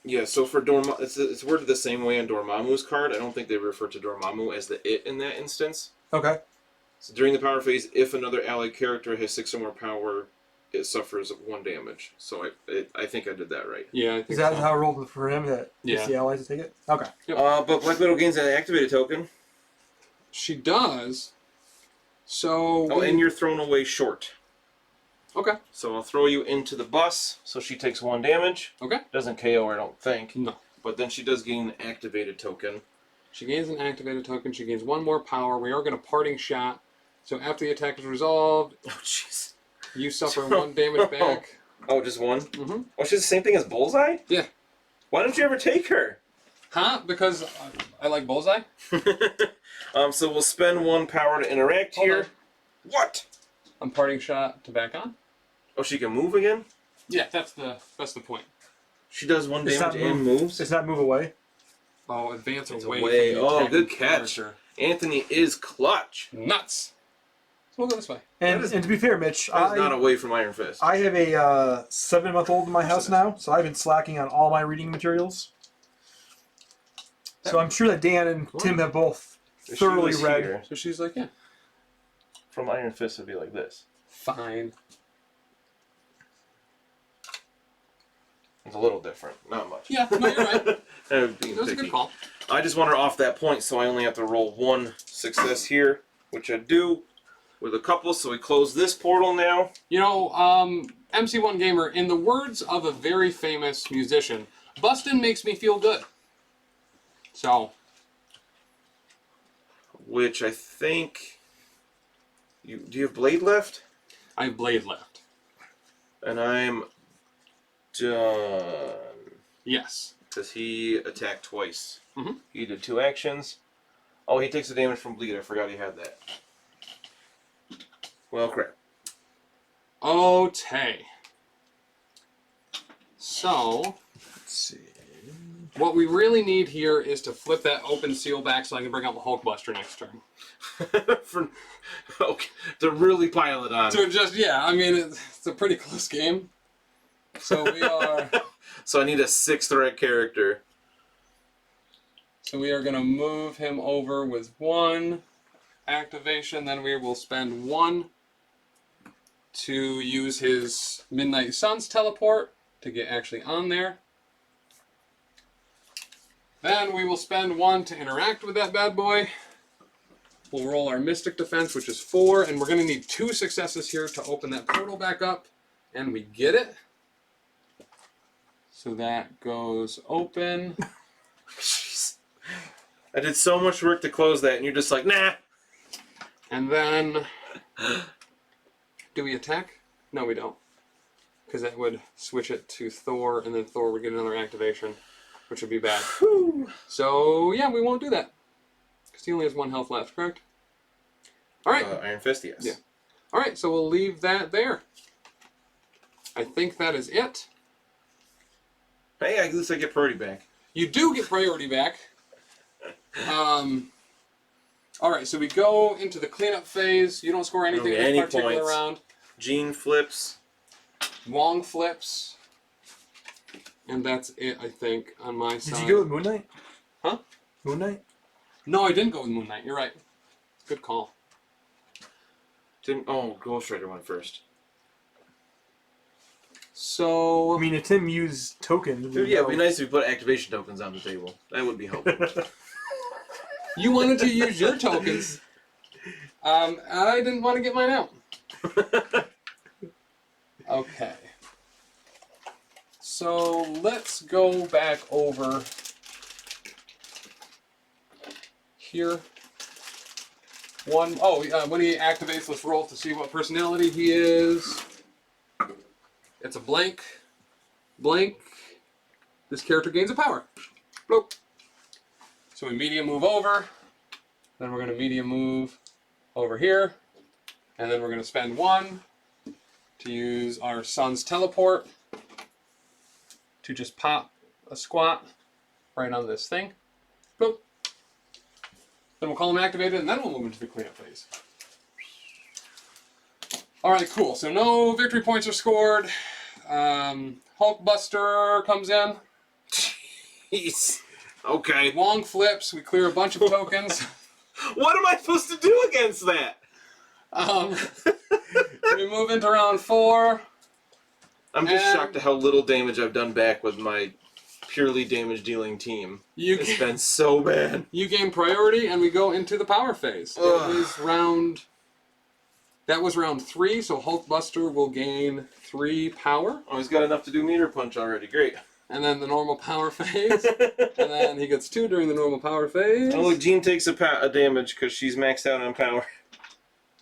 Yeah, so for Dormammu, it's worded the same way on Dormammu's card. I don't think they refer to Dormammu as the it in that instance. Okay. So during the power phase, if another allied character has 6 or more power, it suffers 1 damage. So I think I did that right. Yeah, I think Is that so. how it rolled for him? That Yeah. it's the allies to take it? Okay. But Black Widow gains an activated token. She does. So... Oh, and you're thrown away short. Okay. So I'll throw you into the bus, so she takes 1 damage. Okay. Doesn't KO her, I don't think. No. But then she does gain an activated token. She gains an activated token. She gains 1 more power. We are going to parting shot. So after the attack is resolved, Oh, jeez. you suffer 1 damage back. Oh, just 1? Mm-hmm. Oh, she's the same thing as Bullseye? Yeah. Why don't you ever take her? Huh? Because I like Bullseye? So we'll spend 1 power to interact Hold here. on. What? I'm parting shot to back on. Oh, she can move again? Yeah, that's the point. She does 1 It's damage not and move. moves? It's not move away. Oh, advance It's away. away. From the Oh, attacking good catch. character. Anthony is clutch. Nuts. So we'll go this way. And to be fair, Mitch, That is not away from Iron Fist. I have a 7-month-old in my house now, so I've been slacking on all my reading materials. So I'm sure that Dan and Tim have both If she thoroughly was read. here, So she's like, yeah, from Iron Fist would be like this. fine. It's a little different. Not much. Yeah, no, you're right. Being That was a picky. good call. I just want her off that point, so I only have to roll 1 success here, which I do with a couple. So we close this portal now. You know, MC1 Gamer, in the words of a very famous musician, bustin' makes me feel good. So, Which I think... Do you have Blade left? I have Blade left. And I'm done. Yes. Because he attacked twice. Mhm. He did 2 actions. Oh, he takes the damage from bleed. I forgot he had that. Well, crap. Okay. So, Let's see. what we really need here is to flip that open seal back so I can bring out the Hulkbuster next turn. Okay, to really pile it on. So just, yeah, I mean, it's a pretty close game. So we are... So I need a 6th red character. So we are going to move him over with 1 activation. Then we will spend 1 to use his Midnight Suns teleport to get actually on there. Then we will spend 1 to interact with that bad boy. We'll roll our Mystic Defense, which is 4, and we're going to need 2 successes here to open that portal back up. And we get it. So that goes open. Jeez. I did so much work to close that, and you're just like, nah. And then, do we attack? No, we don't. Because that would switch it to Thor, and then Thor would get another activation, which would be bad. Whew. So, yeah, we won't do that. Because he only has 1 health left, correct? Alright. Iron Fist, yes. Yeah. Alright, so we'll leave that there. I think that is it. Hey, at least I get priority back. You do get priority back. Alright, so we go into the cleanup phase. You don't score anything in any this particular points. round. Gene flips. Wong flips. And that's it, I think, on my side. Did you go with Moon Knight? Huh? Moon Knight? No, I didn't go with Moon Knight. You're right. Good call. Ghost Rider went first. So... I mean, if Tim used tokens... Dude, yeah, it'd be nice if we put activation tokens on the table. That would be helpful. You wanted to use your tokens. I didn't want to get mine out. Okay. So let's go back over here. When he activates, let's roll to see what personality he is. It's a blank. Blank. This character gains a power. Bloop. So we medium move over. Then we're going to medium move over here. And then we're going to spend 1 to use our son's teleport to just pop a squat right on this thing. Boop. Then we'll call him activated, and then we'll move into the cleanup phase. Alright, cool. So no victory points are scored. Hulkbuster comes in. Jeez. Okay. Wong flips. We clear a bunch of tokens. What am I supposed to do against that? We move into round 4. I'm just And- shocked at how little damage I've done back with my purely damage-dealing team. It's been so bad. You gain priority, and we go into the power phase. That was round 3, so Hulkbuster will gain 3 power. Oh, he's got enough to do meter punch already. Great. And then the normal power phase. And then he gets 2 during the normal power phase. Oh, look, Jean takes a damage because she's maxed out on power.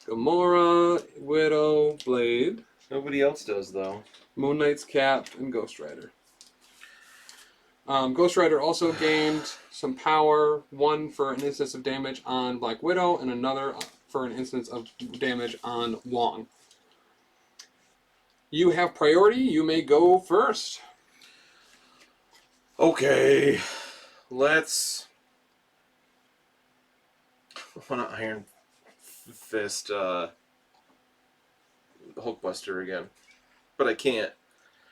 Gamora, Widow, Blade, Nobody else does, though. Moon Knight's Cap, and Ghost Rider. Ghost Rider also gained some power, 1 for an instance of damage on Black Widow, and another for an instance of damage on Wong. You have priority. You may go first. Okay. Let's... I want to Iron Fist Hulkbuster again. But I can't.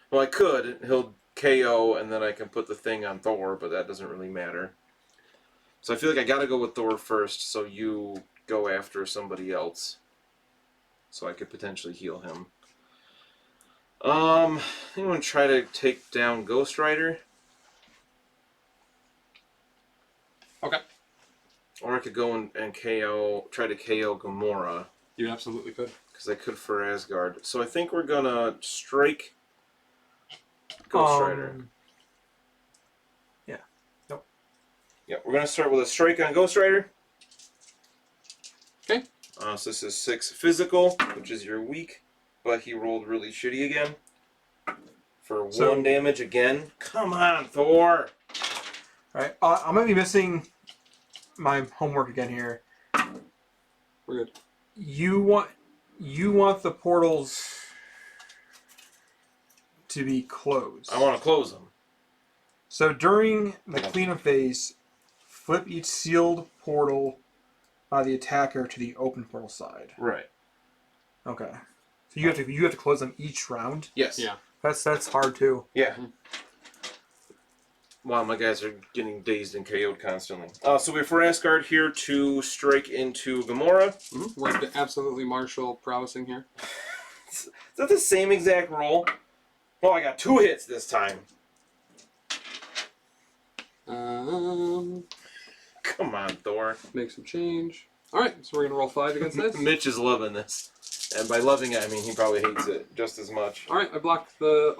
Well, I could. He'll KO, and then I can put the thing on Thor, but that doesn't really matter. So I feel like I gotta go with Thor first, so you go after somebody else. So I could potentially heal him. I think I'm gonna try to take down Ghost Rider. Okay. Or I could go and try to KO Gamora. You absolutely could. Because I could for Asgard. So I think we're gonna strike Ghost Rider. Yeah. Nope. Yeah, we're gonna start with a strike on Ghost Rider. Okay. So this is 6 physical, which is your weak, but he rolled really shitty again. For 1 damage again. Come on, Thor! Alright, I'm gonna be missing my homework again here. We're good. You want the portals to be closed. I want to close them. So during the cleanup phase, flip each sealed portal by the attacker to the open portal side. Right. Okay. So you have to close them each round. Yes. Yeah. That's hard too. Yeah. Wow, my guys are getting dazed and KO'd constantly. So we have for Asgard here to strike into Gamora. Mm-hmm. We're absolutely martial prowessing here. Is that the same exact roll? Oh, I got 2 hits this time. Come on, Thor. Make some change. All right, so we're gonna roll 5 against this. Mitch is loving this, and by loving it, I mean he probably hates it just as much. All right, I blocked the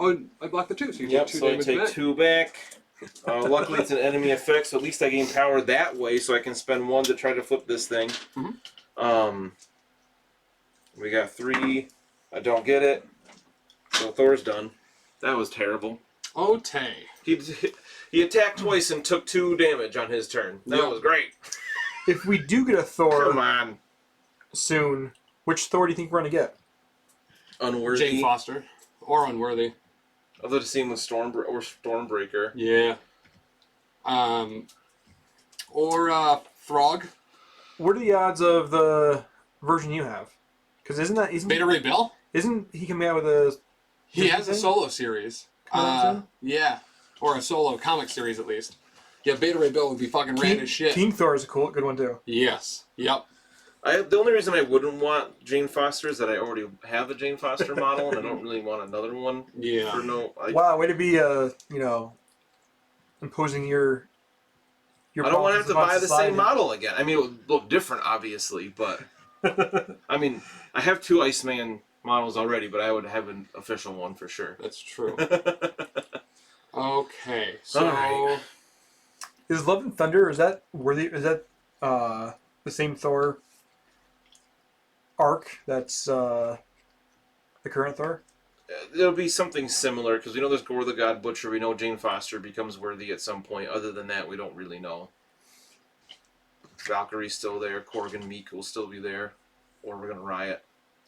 2, so you take 2 so I damage take back. 2 back. Luckily, it's an enemy effect, so at least I gain power that way, so I can spend 1 to try to flip this thing. We got 3. I don't get it. So Thor's done. That was terrible. Okay. He attacked twice and took 2 damage on his turn. That was great. If we do get a Thor Come on. soon, which Thor do you think we're going to get? Unworthy. Jane Foster. Or Unworthy. I'd love to see him with Stormbreaker. Yeah. Or Throg. What are the odds of the version you have? Because isn't Beta Ray Bill? Isn't he coming out with a... He has a solo series. Yeah. Or a solo comic series, at least. Yeah, Beta Ray Bill would be fucking rad as shit. King Thor is a good one, too. Yes. Yep. The only reason I wouldn't want Jane Foster is that I already have the Jane Foster model, and I don't really want another one. Yeah. Wow, way to be, imposing your I don't want to have to buy the society. same model again. I mean, it would look different, obviously, but... I mean, I have 2 Iceman models already, but I would have an official one for sure. That's true. Okay, so... Alright. Is Love and Thunder, is that the same Thor arc that's the current Thor? It'll be something similar, because we know there's Gore the God Butcher, we know Jane Foster becomes worthy at some point. Other than that, we don't really know. Valkyrie's still there, Korg and Meek will still be there, or we're going to riot.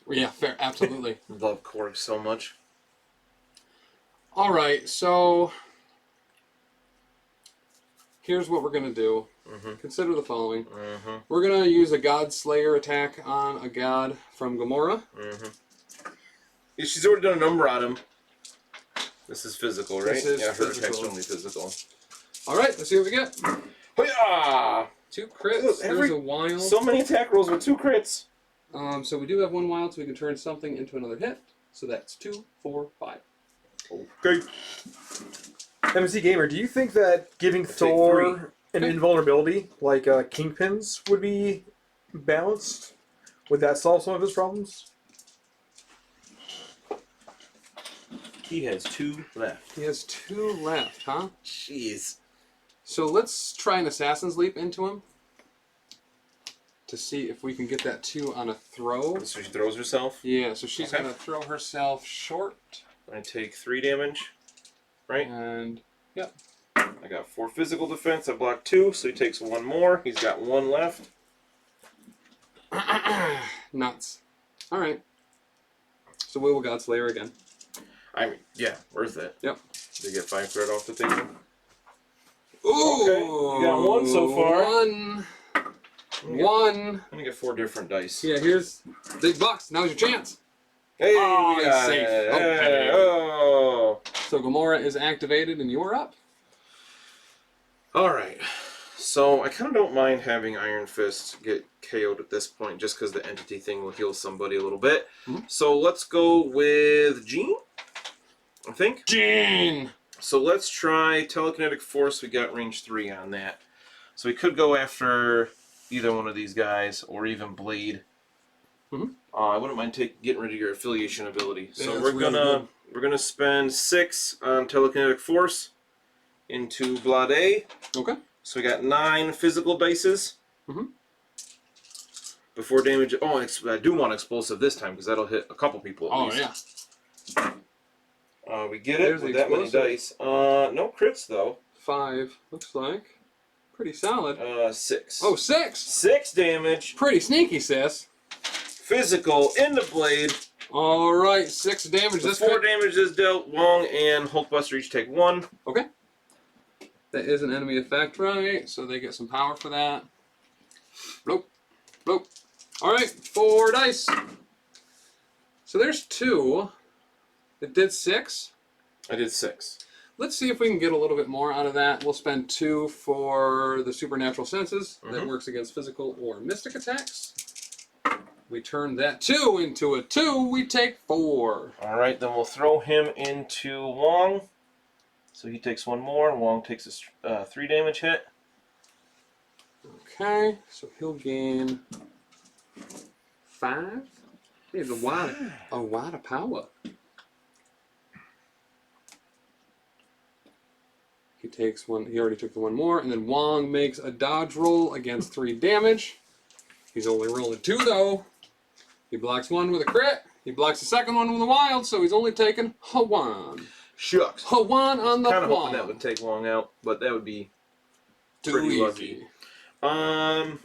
Yeah, fair, absolutely. Love Korg so much. Alright, so... Here's what we're going to do. Consider the following. We're going to use a God Slayer attack on a god from Gamora. Yeah, she's already done a number on him. This is physical, right? This is her physical. attack's only physical. Alright, let's see what we get. Hoo-yah! 2 crits. There's a wild. So many attack rolls with 2 crits. So we do have 1 wild, so we can turn something into another hit. So that's 2, 4, 5. Okay. MC Gamer, do you think that giving Thor an invulnerability like Kingpin's would be balanced? Would that solve some of his problems? He has 2 left. He has 2 left, huh? Jeez. So let's try an Assassin's Leap into him to see if we can get that 2 on a throw. So she throws herself. Yeah, so she's going to throw herself short. I take 3 damage. Right? And, yep. I got 4 physical defense. I blocked 2, so he takes 1 more. He's got 1 left. Nuts. Alright. So we will God Slayer again. I mean, yeah, worth it. Yep. They get 5 credit off the table. Ooh! Okay, you got 1 so far. 1. 1. I'm gonna get 4 different dice. Yeah, here's big bucks. Now's your chance. Hey, Oh, we he's got safe. it. Okay. Hey, oh. So Gamora is activated and you're up. Alright. So I kind of don't mind having Iron Fist get KO'd at this point, just because the entity thing will heal somebody a little bit. So let's go with Jean, I think. Jean! So let's try Telekinetic Force. We got range 3 on that. So we could go after either one of these guys, or even Blade. I wouldn't mind getting rid of your affiliation ability. So Yeah, we're gonna spend 6 on Telekinetic Force into Blade. Okay. So we got 9 physical dices. Before damage. Oh, I do want explosive this time because that'll hit a couple people at least. Yeah. We get it with that many dice. No crits though. 5 looks like. Pretty solid. 6. Oh, 6! 6 damage. Pretty sneaky, sis. Physical into Blade. Alright, 6 damage. The 4 damage is dealt. Wong and Hulkbuster each take 1. Okay. That is an enemy effect, right? So they get some power for that. Bloop. Bloop. Alright, 4 dice. So there's 2. It did 6. I did 6. Let's see if we can get a little bit more out of that. We'll spend 2 for the supernatural senses. That works against physical or mystic attacks. We turn that 2 into a 2. We take 4. Alright, then we'll throw him into Wong. So he takes 1 more. Wong takes a 3 damage hit. Okay, so he'll gain 5. He has a lot of power. He takes 1. He already took the 1 more, and then Wong makes a dodge roll against 3 damage. He's only rolling 2 though. He blocks 1 with a crit. He blocks the second one with a wild, so he's only taking Hawan. Shucks. Hawan on the Kind of Wong. hoping that would take Wong out, but that would be Too pretty easy. lucky. I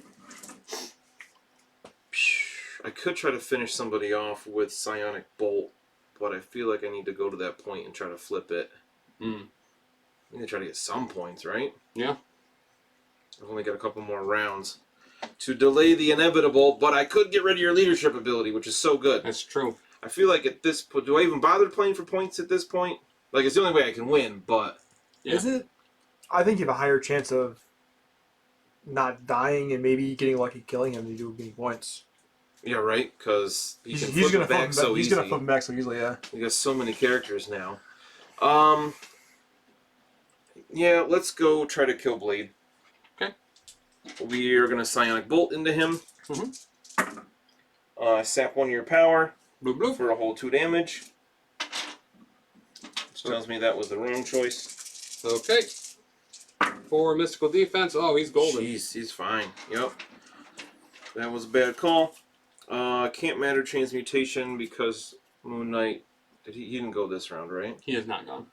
could try to finish somebody off with Psionic Bolt, but I feel like I need to go to that point and try to flip it. I need to try to get some points, right? Yeah. I've only got a couple more rounds to delay the inevitable, but I could get rid of your leadership ability, which is so good. That's true. I feel like at this point, do I even bother playing for points at this point? Like, it's the only way I can win, but... Yeah. Is it? I think you have a higher chance of not dying and maybe getting lucky killing him than you do getting points. Yeah, right? Because He's can going to flip it back so He's easy. going to flip him back so easily, yeah. We got so many characters now. Yeah, let's go try to kill Blade. Okay. We are going to Psionic Bolt into him. Sap 1 of your power Bloop, bloop. for a whole 2 damage. Which tells me that was the wrong choice. Okay. 4 mystical defense. Oh, he's golden. Jeez, he's fine. Yep. That was a bad call. Can't matter transmutation because Moon Knight... He didn't go this round, right? He has not gone.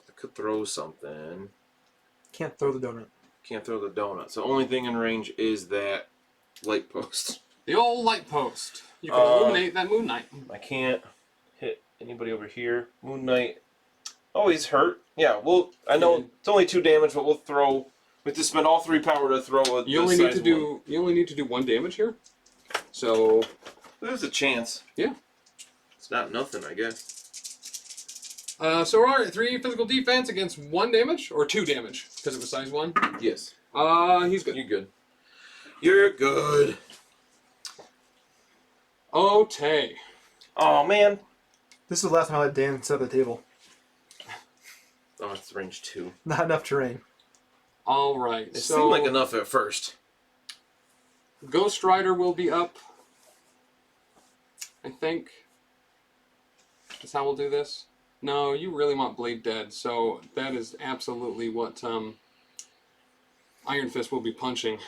I could throw something. Can't throw the donut. Can't throw the donut. So only thing in range is that light post. The old light post. You can illuminate that Moon Knight. I can't hit anybody over here. Moon Knight. Oh, he's hurt. Yeah, well, I know it's only 2 damage, but we'll throw. We have to spend all 3 power to throw a. You only need to do. You only need to do 1 damage here. So. There's a chance. Yeah. It's not nothing, I guess. So we're at 3 physical defense against 1 damage or 2 damage because it was size 1. Yes. He's good. You're good. You're good. Okay. Oh man. This is the last time I let Dan set up the table. Oh, it's range 2. Not enough terrain. All right. It so seemed like enough at first. Ghost Rider will be up. I think. That's how we'll do this. No, you really want Blade dead, so that is absolutely what Iron Fist will be punching.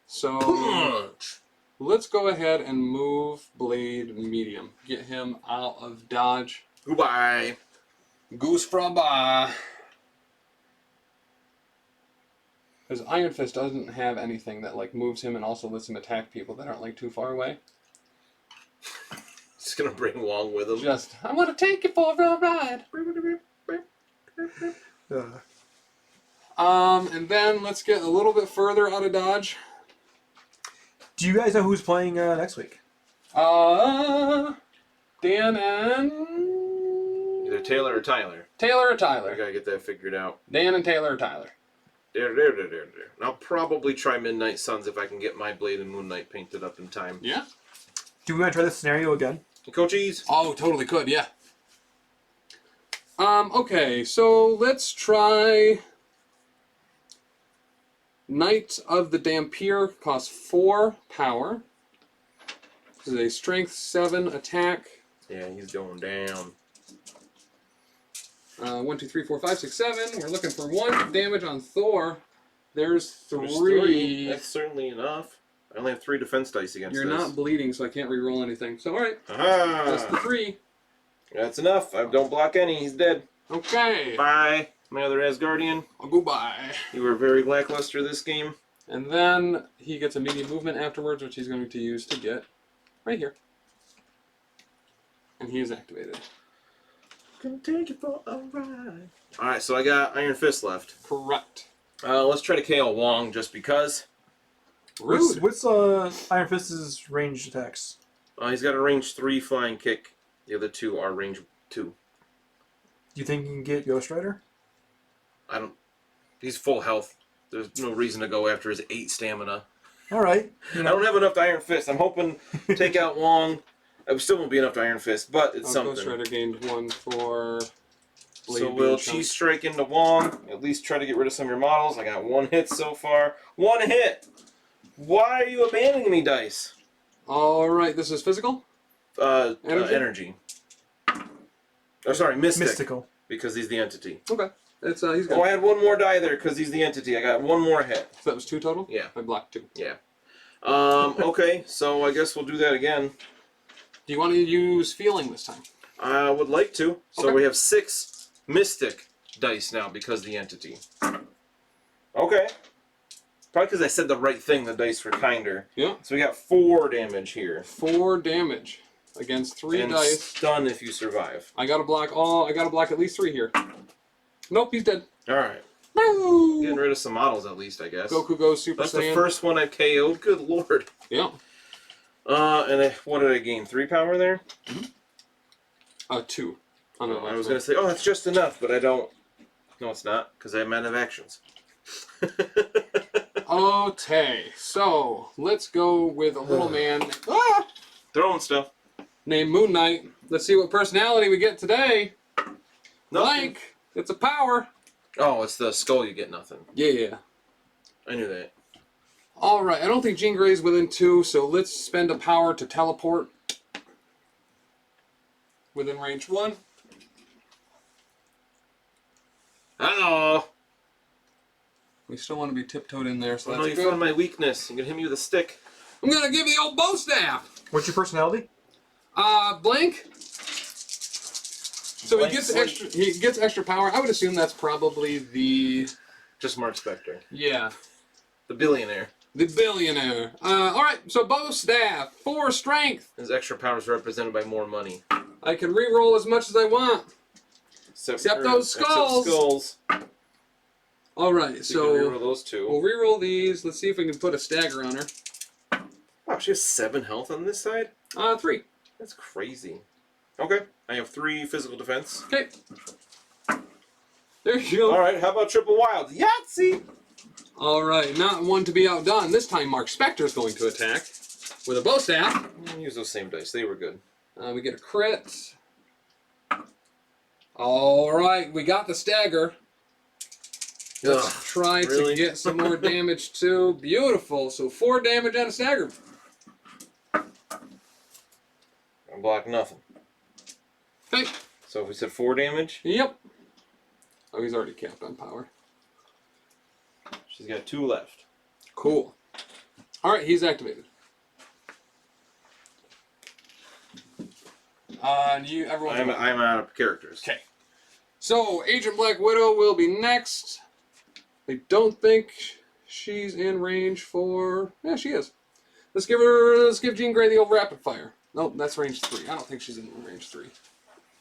So Punch. let's go ahead and move Blade medium. Get him out of dodge. Goodbye. Goose from because Iron Fist doesn't have anything that like moves him and also lets him attack people that aren't like too far away. Just gonna bring Wong with him. Just, I want to take you for a ride. And then let's get a little bit further out of dodge. Do you guys know who's playing next week? Dan and Either Taylor or Tyler. Taylor or I Tyler. gotta get that figured out. Dan and Taylor or Tyler. There. And I'll probably try Midnight Suns if I can get my Blade and Moon Knight painted up in time. Yeah. Do we want to try this scenario again? Coachies. Oh, totally could. Yeah. Okay, so let's try Knight of the Dampier. Costs 4 power. This is a Strength 7 attack. Yeah, he's going down. 1, 2, 3, 4, 5, 6, 7. We're looking for 1 damage on Thor. There's 3. There's 3. That's certainly enough. I only have 3 defense dice against You're this. not bleeding, so I can't re-roll anything. So, alright. Aha! That's the 3. That's enough. I don't block any. He's dead. Okay. Bye, my other Asgardian. Goodbye. You were very lackluster this game. And then he gets immediate movement afterwards, which he's going to use to get right here. And he is activated. Gonna take you for a ride. Alright, so I got Iron Fist left. Correct. Let's try to KO Wong just because. Rude. What's Iron Fist's ranged attacks? He's got a range 3 flying kick. The other 2 are range 2. Do you think you can get Ghost Rider? I don't. He's full health. There's no reason to go after his 8 stamina. All right. I don't have enough to Iron Fist. I'm hoping to take out Wong. It still won't be enough to Iron Fist, but it's something. Ghost Rider gained 1 for Blade So being we'll shown. cheese strike into Wong. At least try to get rid of some of your models. I got 1 hit so far. 1 hit! Why are you abandoning me, dice? Alright, this is physical? Energy. Oh, sorry, mystic. Mystical. Because he's the entity. Okay. It's he's good. Oh, I had 1 more die there because he's the entity. I got 1 more hit. So that was 2 total? Yeah. I blocked 2. Yeah. Okay, so I guess we'll do that again. Do you want to use feeling this time? I would like to. So Okay. we have 6 mystic dice now because of the entity. Okay. Probably because I said the right thing, the dice were kinder. Yeah. So we got 4 damage here. 4 damage against 3 And dice. stun if you survive. I gotta block at least 3 here. Nope, he's dead. Alright. Woo! Getting rid of some models at least, I guess. Goku goes Super That's Saiyan. the first one I've KO'd. Good lord. Yeah. What did I gain? 3 power there? 2. On the I left was one. going to say, oh, that's just enough, but I don't. No, it's not, because I have mana of actions. Okay, so let's go with a little man Throwing stuff. named Moon Knight. Let's see what personality we get today. Nothing. Blank. It's a power. Oh, it's the skull you get nothing. Yeah. I knew that. All right. I don't think Jean Grey's within 2, so let's spend a power to teleport within range 1. Uh-oh. We still want to be tiptoed in there, so Oh, no, that's you good. found my weakness. You're going to hit me with a stick. I'm gonna give you the old bow staff. What's your personality? Blank. So Blank he gets slate. extra. He gets extra power. I would assume that's probably the Just Mark Spector. yeah. The billionaire. The billionaire. All right, so bow staff, 4 strength. His extra power is represented by more money. I can re-roll as much as I want. Except those skulls. Except skulls. All right, So you can reroll so those 2. we'll re-roll these. Let's see if we can put a stagger on her. Wow, she has 7 health on this side? 3. That's crazy. Okay, I have 3 physical defense. Okay. There you go. All right, how about triple wild? Yahtzee! All right, not one to be outdone. This time, Mark Spector's going to attack with a bow staff. Use those same dice. They were good. We get a crit. All right, we got the stagger. Let's Ugh, try really? to get some more damage too. Beautiful. So 4 damage and a stagger. I block nothing. Okay. So if we said 4 damage, Yep. Oh, he's already capped on power. she's got 2 left. Cool. All right, he's activated. And you, everyone. I'm out of characters. Okay. So Agent Black Widow will be next. I don't think she's in range for. Yeah, she is. Let's give Jean Grey the old rapid fire. Nope, that's range 3. I don't think she's in range 3.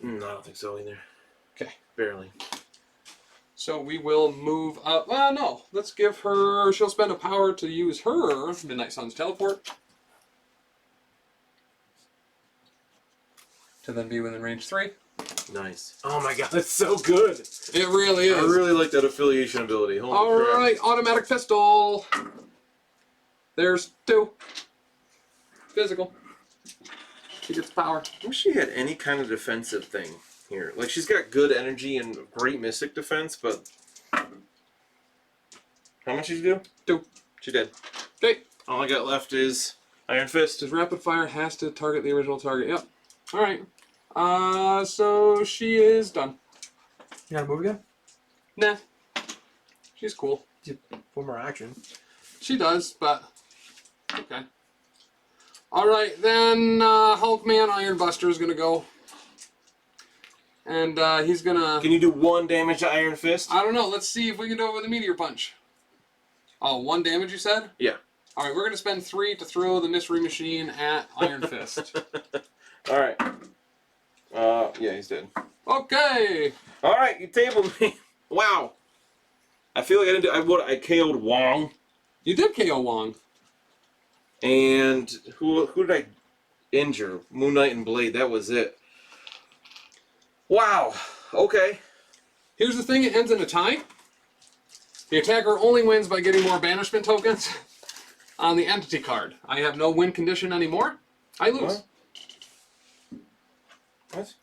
I don't think so either. Okay. Barely. So we will move up. Well, no. Let's give her. She'll spend a power to use her Midnight Sun's teleport. To then be within range 3. Nice. Oh my god, that's so good! It really is. I really like that affiliation ability. Holy crap. Alright, automatic pistol. There's 2. Physical. She gets power. I wish she had any kind of defensive thing here. Like, she's got good energy and great mystic defense, but... How much did you do? 2. She did. Okay. All I got left is Iron Fist. Does rapid fire has to target the original target? Yep. Alright. So she is done. You gotta move again? Nah. She's cool. One more action. She does, but okay. Alright, then Hulkman Iron Buster is gonna go. And he's gonna Can you do 1 damage to Iron Fist? I don't know, let's see if we can do it with a meteor punch. Oh, 1 damage you said? Yeah. Alright, we're gonna spend 3 to throw the mystery machine at Iron Fist. Alright. Yeah, he's dead. Okay! Alright, you tabled me. Wow. I feel like I didn't do... I KO'd Wong. You did KO Wong. And who did I injure? Moon Knight and Blade, that was it. Wow. Okay. Here's the thing, it ends in a tie. The attacker only wins by getting more banishment tokens on the entity card. I have no win condition anymore. I lose. What?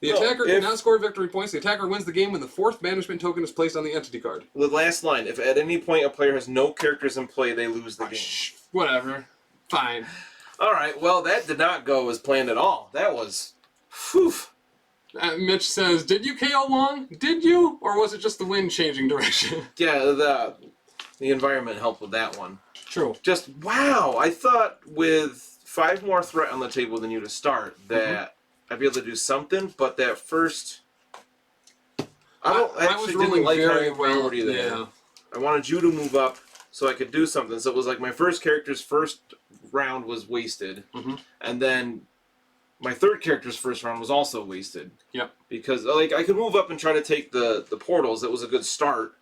The attacker cannot score victory points. The attacker wins the game when the 4th banishment token is placed on the entity card. The last line, if at any point a player has no characters in play, they lose the game. Whatever. Fine. All right, well, that did not go as planned at all. That was... Whew. Mitch says, did you KO Long? Did you? Or was it just the wind changing direction? Yeah, the environment helped with that one. True. Just, wow, I thought with 5 more threat on the table than you to start that I'd be able to do something, but that first... I was rolling like very having priority well. there. Yeah. I wanted you to move up so I could do something. So it was like my first character's first round was wasted, and then my 3rd character's first round was also wasted. Yep. Because like I could move up and try to take the portals. That was a good start.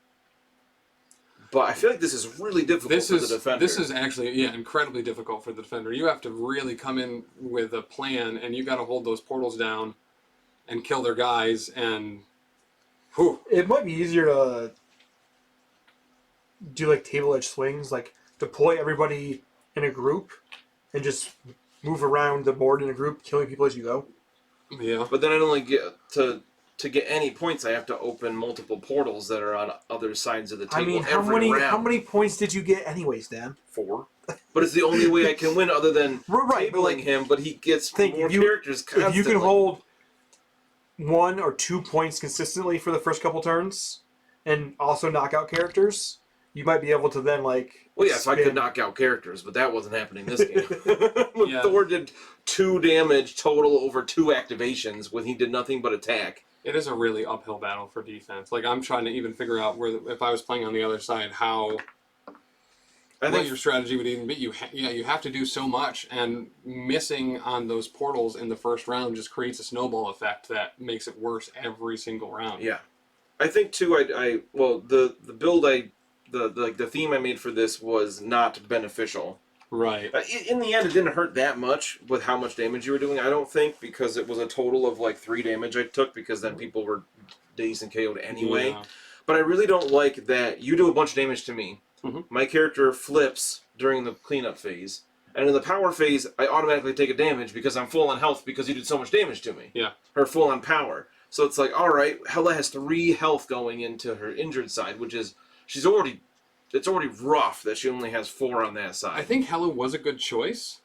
But I feel like this is really difficult for the defender. This is actually, incredibly difficult for the defender. You have to really come in with a plan, and you got to hold those portals down and kill their guys, and... Whew. It might be easier to do like table edge swings, like deploy everybody in a group and just move around the board in a group, killing people as you go. Yeah. But then I only get to get any points. I have to open multiple portals that are on other sides of the table. I mean, every round. how many points did you get anyways, Dan? 4. But it's the only way I can win other than Right, tabling him. But he gets more characters constantly. If you can hold 1 or 2 points consistently for the first couple turns, and also knock out characters, you might be able to then like. Well, yes, I could knock out characters, but that wasn't happening this game. Thor did 2 damage total over 2 activations when he did nothing but attack. It is a really uphill battle for defense. Like, I'm trying to even figure out if I was playing on the other side, what your strategy would even be. You have to do so much, and missing on those portals in the first round just creates a snowball effect that makes it worse every single round. Yeah, I think too. The build the theme I made for this was not beneficial. Right. In the end, it didn't hurt that much with how much damage you were doing. I don't think, because it was a total of like 3 damage I took, because then people were dazed and KO'd anyway. Yeah. But I really don't like that you do a bunch of damage to me. My character flips during the cleanup phase, and in the power phase, I automatically take a damage because I'm full on health because you did so much damage to me. Yeah. Her full on power. So it's like, all right, Hela has 3 health going into her injured side, which is it's already rough that she only has 4 on that side. I think Hela was a good choice.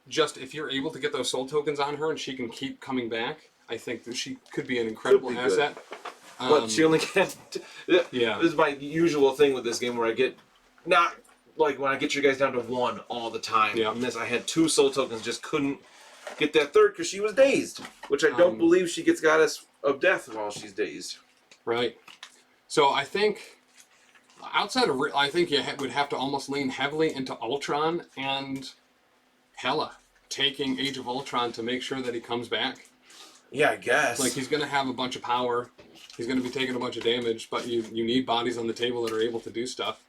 Just if you're able to get those soul tokens on her and she can keep coming back, I think that she could be an incredible asset. But she only gets... Yeah. This is my usual thing with this game where I get... Not like when I get you guys down to 1 all the time. Yeah. And this, I had 2 soul tokens, just couldn't get that 3rd because she was dazed. Which I don't believe she gets Goddess of Death while she's dazed. Right. So I think... Outside of... I think you would have to almost lean heavily into Ultron and Hela. Taking Age of Ultron to make sure that he comes back. Yeah, I guess. Like, he's going to have a bunch of power. He's going to be taking a bunch of damage, but you need bodies on the table that are able to do stuff.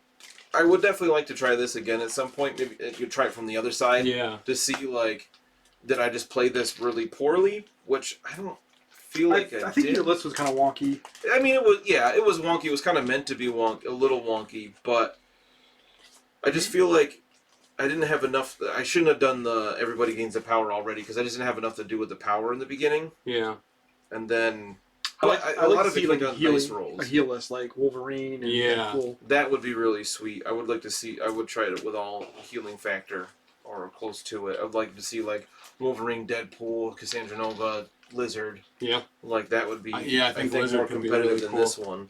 I would definitely like to try this again at some point. Maybe you try it from the other side. Yeah. To see, like, did I just play this really poorly? Which I don't feel like I think did. your list was kind of wonky. I mean, it was wonky. It was kind of meant to be a little wonky, but I just feel like I didn't have enough. I shouldn't have done the everybody gains the power already, because I just didn't have enough to do with the power in the beginning. Yeah. And then... I like a lot to of see it like came a down dice rolls. heal list like Wolverine. And Deadpool. That would be really sweet. I would like to see. I would try it with all healing factor or close to it. I'd like to see like Wolverine, Deadpool, Cassandra Nova, Lizard. Yeah. Like that would be. I think Lizard more can be competitive really than cool. this one.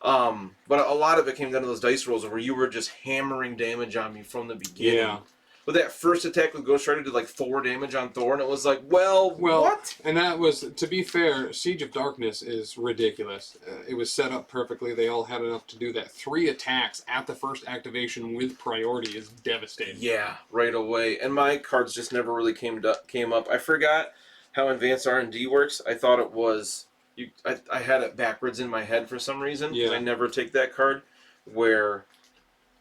But a lot of it came down to those dice rolls where you were just hammering damage on me from the beginning. Yeah. But that first attack with Ghost Rider did like 4 damage on Thor, and it was like, well, what? And that was, to be fair, Siege of Darkness is ridiculous. It was set up perfectly. They all had enough to do that. 3 attacks at the first activation with priority is devastating. Yeah, right away. And my cards just never really came up. I forgot how advanced R&D works. I thought it was... I had it backwards in my head for some reason. Yeah. I never take that card where...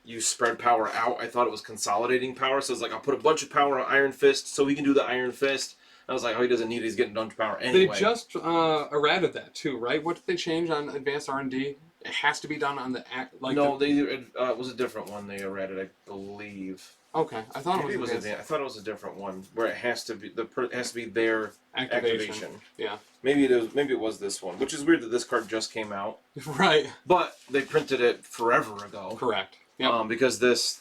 you spread power out. I thought it was consolidating power, so it's like I'll put a bunch of power on Iron Fist so he can do the Iron Fist. I was like, oh, he doesn't need it. He's getting a bunch of power anyway. They just errated that too, right? What did they change on Advanced R&D? It has to be done on the no, they was a different one they errated, I believe. Okay, I thought Maybe it was I thought it was a different one where it has to be has to be their activation. Yeah. Maybe it was this one, which is weird that this card just came out. Right. But they printed it forever ago. Correct. Yeah. Because this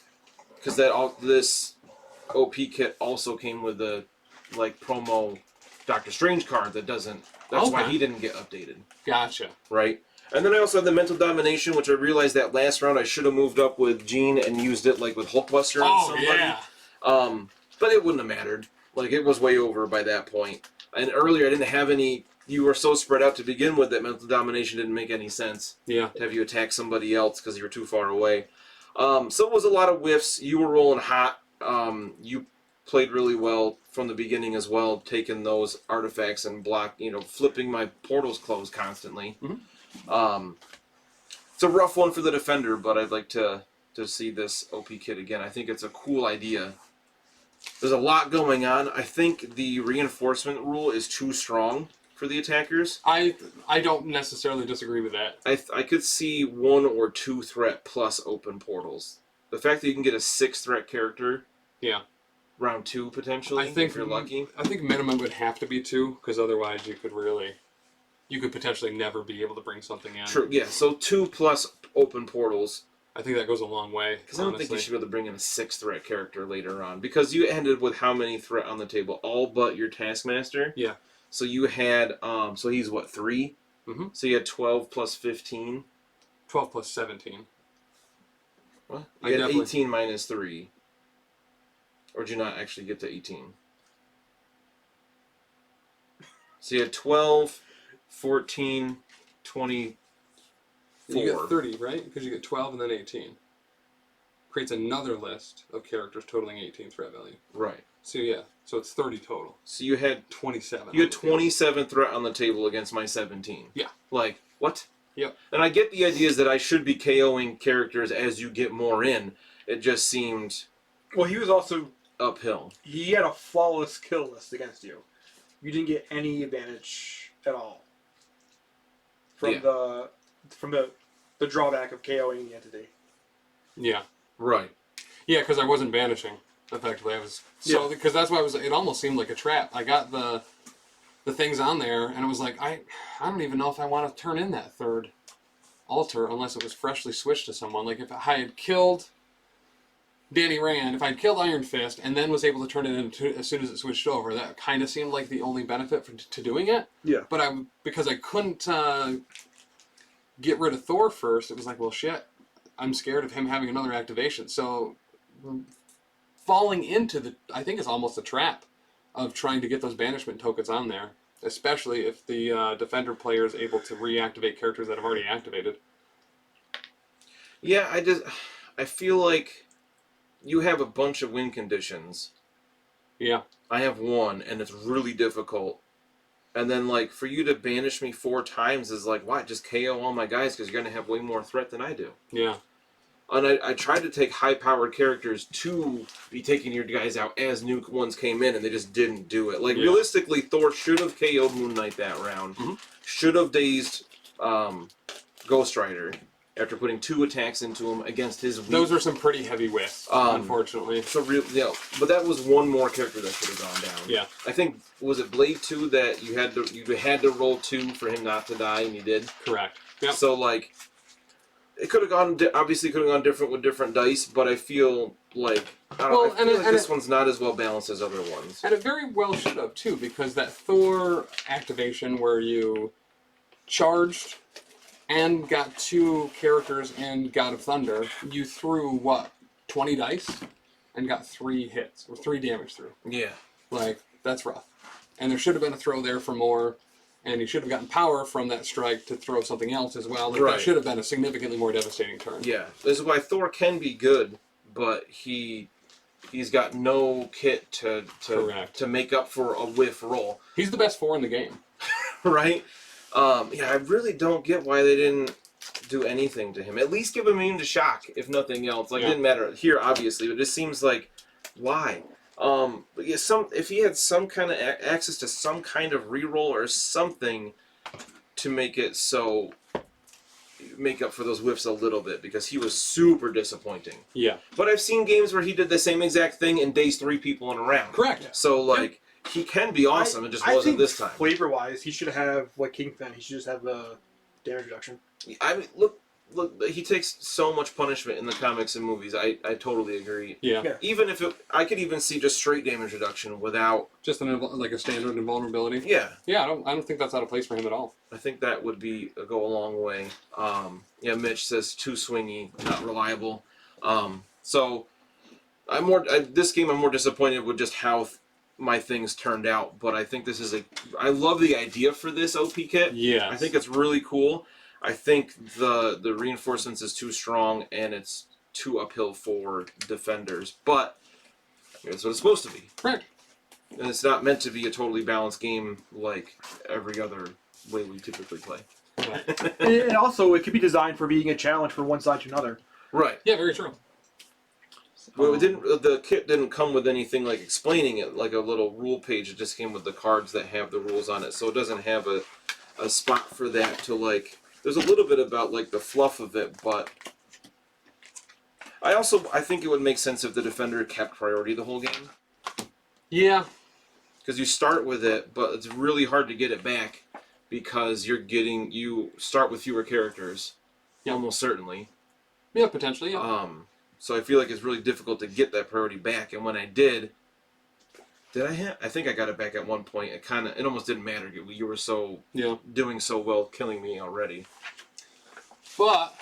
OP kit also came with the promo Doctor Strange card that doesn't. That's why he didn't get updated. Gotcha. Right. And then I also have the Mental Domination, which I realized that last round I should have moved up with Jean and used it with Hulkbuster on somebody. Yeah. But it wouldn't have mattered. It was way over by that point. And earlier I didn't have any. You were so spread out to begin with that Mental Domination didn't make any sense. Yeah. To have you attack somebody else because you were too far away. So it was a lot of whiffs. You were rolling hot. You played really well from the beginning as well, taking those artifacts and flipping my portals closed constantly. Mm-hmm. It's a rough one for the defender, but I'd like to see this OP kit again. I think it's a cool idea. There's a lot going on. I think the reinforcement rule is too strong for the attackers. I don't necessarily disagree with that. I could see 1 or 2 threat plus open portals. The fact that you can get a 6 threat character. Yeah. Round 2 potentially, if you're lucky. I think minimum would have to be 2, because otherwise you could potentially never be able to bring something in. True. Yeah. So 2 plus open portals. I think that goes a long way. Because I don't think you should be able to bring in a 6 threat character later on, because you ended with how many threat on the table? All but your Taskmaster. Yeah. So you had so he's what, 3? Mm-hmm. So you had 12 plus 15. 12 plus 17. What? You had 18 minus 3. Or did you not actually get to 18? So you had 12, 14, 24. You get 30, right? Because you get 12 and then 18. Creates another list of characters totaling 18 threat value. Right. So yeah, so it's 30 total. So you had 27. You had 27 threat on the table against my 17. Yeah. What? Yep. And I get the idea is that I should be KOing characters as you get more in. It just seemed... Well, he was also... uphill. He had a flawless kill list against you. You didn't get any advantage at all. From the drawback of KOing the entity. Yeah. Right. Yeah, because I wasn't banishing. Effectively, because that's why it almost seemed like a trap. I got the things on there, and it was like I don't even know if I want to turn in that third altar unless it was freshly switched to someone. Like if I had killed Danny Rand, if I'd killed Iron Fist and then was able to turn it in as soon as it switched over, that kind of seemed like the only benefit to doing it. Yeah. But because I couldn't get rid of Thor first, it was like, well, shit, I'm scared of him having another activation. So falling into I think it's almost a trap of trying to get those banishment tokens on there, especially if the defender player is able to reactivate characters that have already activated. Yeah, I feel like you have a bunch of win conditions. Yeah. I have 1, and it's really difficult. And then, for you to banish me 4 times is what? Just KO all my guys because you're going to have way more threat than I do. Yeah. And I tried to take high-powered characters to be taking your guys out as new ones came in, and they just didn't do it. Realistically, Thor should have KO'd Moon Knight that round. Mm-hmm. Should have dazed Ghost Rider after putting 2 attacks into him against his weak. Those are some pretty heavy whiffs, unfortunately. So but that was one more character that should have gone down. Yeah. I think, was it Blade 2 that you had to roll 2 for him not to die, and you did? Correct. Yep. So, it could have gone, obviously could have gone different with different dice, but I feel I feel this one's not as well balanced as other ones. And it very well should have, too, because that Thor activation where you charged and got 2 characters in God of Thunder, you threw, 20 dice? And got 3 hits, or 3 damage through. Yeah. That's rough. And there should have been a throw there for more, and you should have gotten power from that strike to throw something else as well. That should have been a significantly more devastating turn. Yeah. This is why Thor can be good, but he's got no kit to make up for a whiff roll. He's the best 4 in the game. Right? I really don't get why they didn't do anything to him. At least give him immune to shock, if nothing else. It didn't matter here, obviously, but it just seems like, why? But yeah, if he had some kind of access to some kind of reroll or something to make it so make up for those whiffs a little bit because he was super disappointing. Yeah. But I've seen games where he did the same exact thing and dazed 3 people in a round. Correct. So, like, he can be awesome. It just wasn't this time. Flavor-wise, he should have, like Kingpin, he should just have the damage reduction. I mean, look, he takes so much punishment in the comics and movies. I totally agree. Yeah. Even if I could even see just straight damage reduction without Just like a standard invulnerability. Yeah. Yeah, I don't think that's out of place for him at all. I think that would go a long way. Yeah, Mitch says too swingy, not reliable. So this game I'm more disappointed with just how my things turned out. But I think this is I love the idea for this OP kit. Yeah. I think it's really cool. I think the reinforcements is too strong and it's too uphill for defenders. But that's what it's supposed to be. Correct. And it's not meant to be a totally balanced game like every other way we typically play. And also, it could be designed for being a challenge for one side to another. Right. Yeah, very true. Well, the kit didn't come with anything like explaining it, like a little rule page. It just came with the cards that have the rules on it. So it doesn't have a spot for that to, like... There's a little bit about, like, the fluff of it, but... I think it would make sense if the defender kept priority the whole game. Yeah. Because you start with it, but it's really hard to get it back because you start with fewer characters. Yeah. Almost certainly. Yeah, potentially, yeah. So I feel like it's really difficult to get that priority back, and when I did I think I got it back at one point. It almost didn't matter. You were doing so well, killing me already. But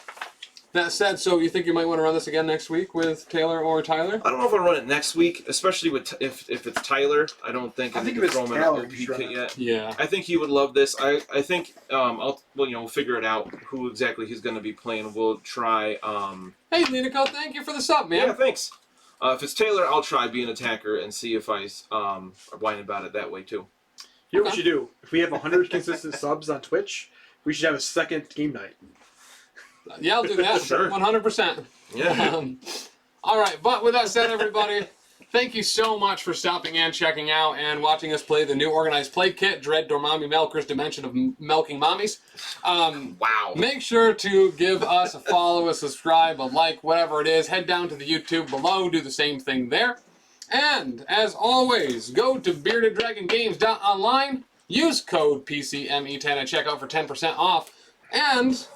that said, so you think you might want to run this again next week with Taylor or Tyler? I don't know if I'll run it next week, especially with if it's Tyler. I don't think I need to throw him in an OP kit yet. Yeah. I think he would love this. I think we'll figure it out who exactly he's going to be playing. We'll try. Hey, Linico, thank you for the sub, man. Yeah, thanks. If it's Taylor, I'll try being attacker and see if I whine about it that way too. You know what we should do? If we have 100 consistent subs on Twitch, we should have a second game night. Yeah, I'll do that. Sure. 100%. Yeah. All right, but with that said, everybody, thank you so much for stopping in, checking out, and watching us play the new organized play kit, Dread Dormommu Melker's Dimension of Milking Mommies. Wow. Make sure to give us a follow, a subscribe, a like, whatever it is. Head down to the YouTube below, do the same thing there. And, as always, go to beardeddragongames.online, use code PCME10 at checkout for 10% off, and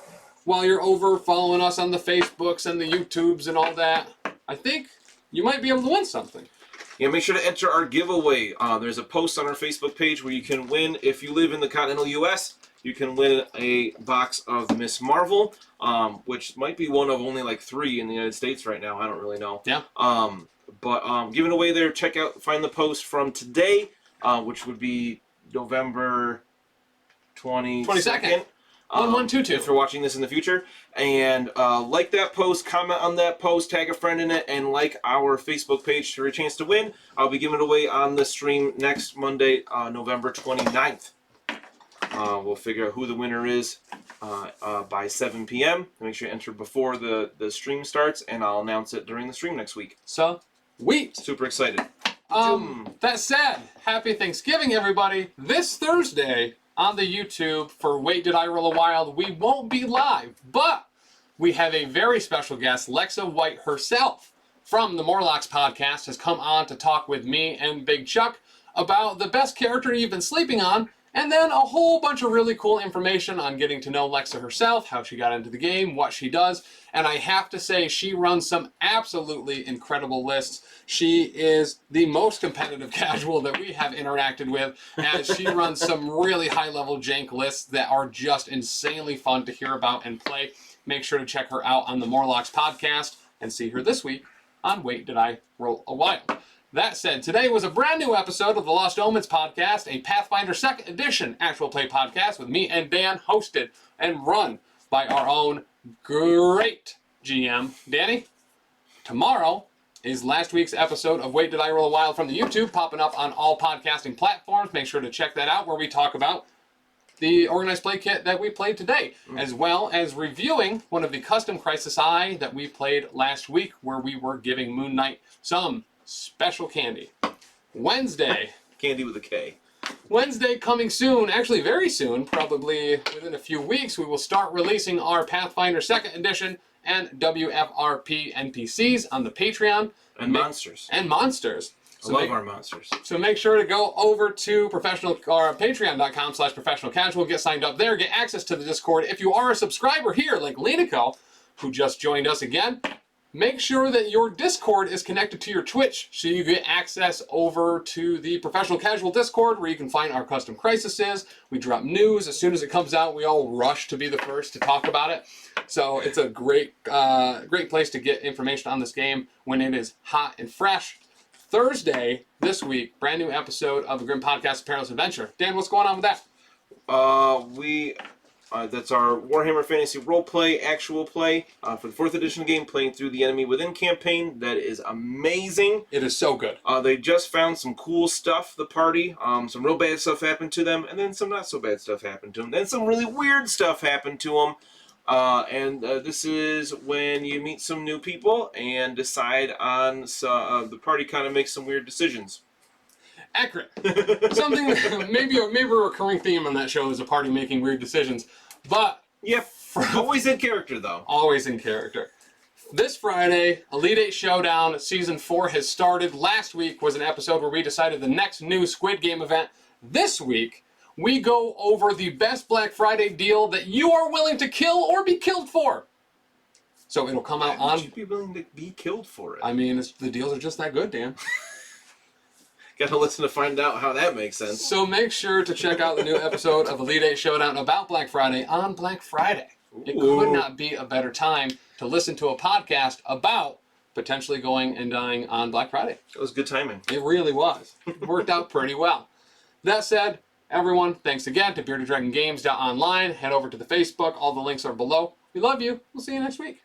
while you're over following us on the Facebooks and the YouTubes and all that, I think you might be able to win something. Yeah, make sure to enter our giveaway. There's a post on our Facebook page where you can win. If you live in the continental U.S., you can win a box of Miss Marvel, which might be one of only like 3 in the United States right now. I don't really know. Yeah. But giving away there, find the post from today, which would be November 22nd. 1122. If you're watching this in the future. And like that post, comment on that post, tag a friend in it, and like our Facebook page for a chance to win. I'll be giving it away on the stream next Monday, November 29th. We'll figure out who the winner is by 7 p.m. Make sure you enter before the stream starts, and I'll announce it during the stream next week. So, sweet. Super excited. That said, happy Thanksgiving, everybody. This Thursday on the YouTube for Wait Did I Roll a Wild, we won't be live, but we have a very special guest, Lexa White herself from the Morlocks podcast has come on to talk with me and Big Chuck about the best character you've been sleeping on, and then a whole bunch of really cool information on getting to know Lexa herself, how she got into the game, what she does, and I have to say she runs some absolutely incredible lists. She is the most competitive casual that we have interacted with, as she runs some really high-level jank lists that are just insanely fun to hear about and play. Make sure to check her out on the Morlocks podcast and see her this week on Wait Did I Roll a Wild. That said, today was a brand new episode of the Lost Omens podcast, a Pathfinder 2nd Edition actual play podcast with me and Dan, hosted and run by our own great GM, Dani. Tomorrow is last week's episode of Wait Did I Roll a Wild from the YouTube, popping up on all podcasting platforms. Make sure to check that out, where we talk about the organized play kit that we played today, as well as reviewing one of the custom Crisis I that we played last week, where we were giving Moon Knight some special candy. Wednesday. Candy with a K. Wednesday coming soon, actually very soon, probably within a few weeks, we will start releasing our Pathfinder 2nd Edition and WFRP NPCs on the Patreon. And monsters. And monsters. I love our monsters. So make sure to go over to patreon.com/professionalcasual, get signed up there, get access to the Discord. If you are a subscriber here, like Lenico, who just joined us again, make sure that your Discord is connected to your Twitch so you get access over to the Professional Casual Discord where you can find our custom crises. We drop news. As soon as it comes out, we all rush to be the first to talk about it. So it's a great place to get information on this game when it is hot and fresh. Thursday this week, brand new episode of the Grim Podcast Perilous Adventure. Dan, what's going on with that? That's our Warhammer Fantasy Roleplay actual play for the 4th edition game, playing through the Enemy Within campaign. That is amazing. It is so good. They just found some cool stuff, the party. Some real bad stuff happened to them, and then some not so bad stuff happened to them. Then some really weird stuff happened to them. This is when you meet some new people and decide on the party kind of makes some weird decisions. Accurate. Something maybe a recurring theme on that show is a party making weird decisions, but yeah, always in character though. Always in character. This Friday, Elite 8 Showdown Season 4 has started. Last week was an episode where we decided the next new Squid Game event. This week, we go over the best Black Friday deal that you are willing to kill or be killed for. So it'll come out on... Would you be willing to be killed for it? I mean, the deals are just that good, Dan. Gotta listen to find out how that makes sense. So make sure to check out the new episode of Elite 8 Showdown about Black Friday on Black Friday. Ooh. It could not be a better time to listen to a podcast about potentially going and dying on Black Friday. It was good timing. It really was. It worked out pretty well. That said, everyone, thanks again to beardeddragongames.online. Head over to the Facebook. All the links are below. We love you. We'll see you next week.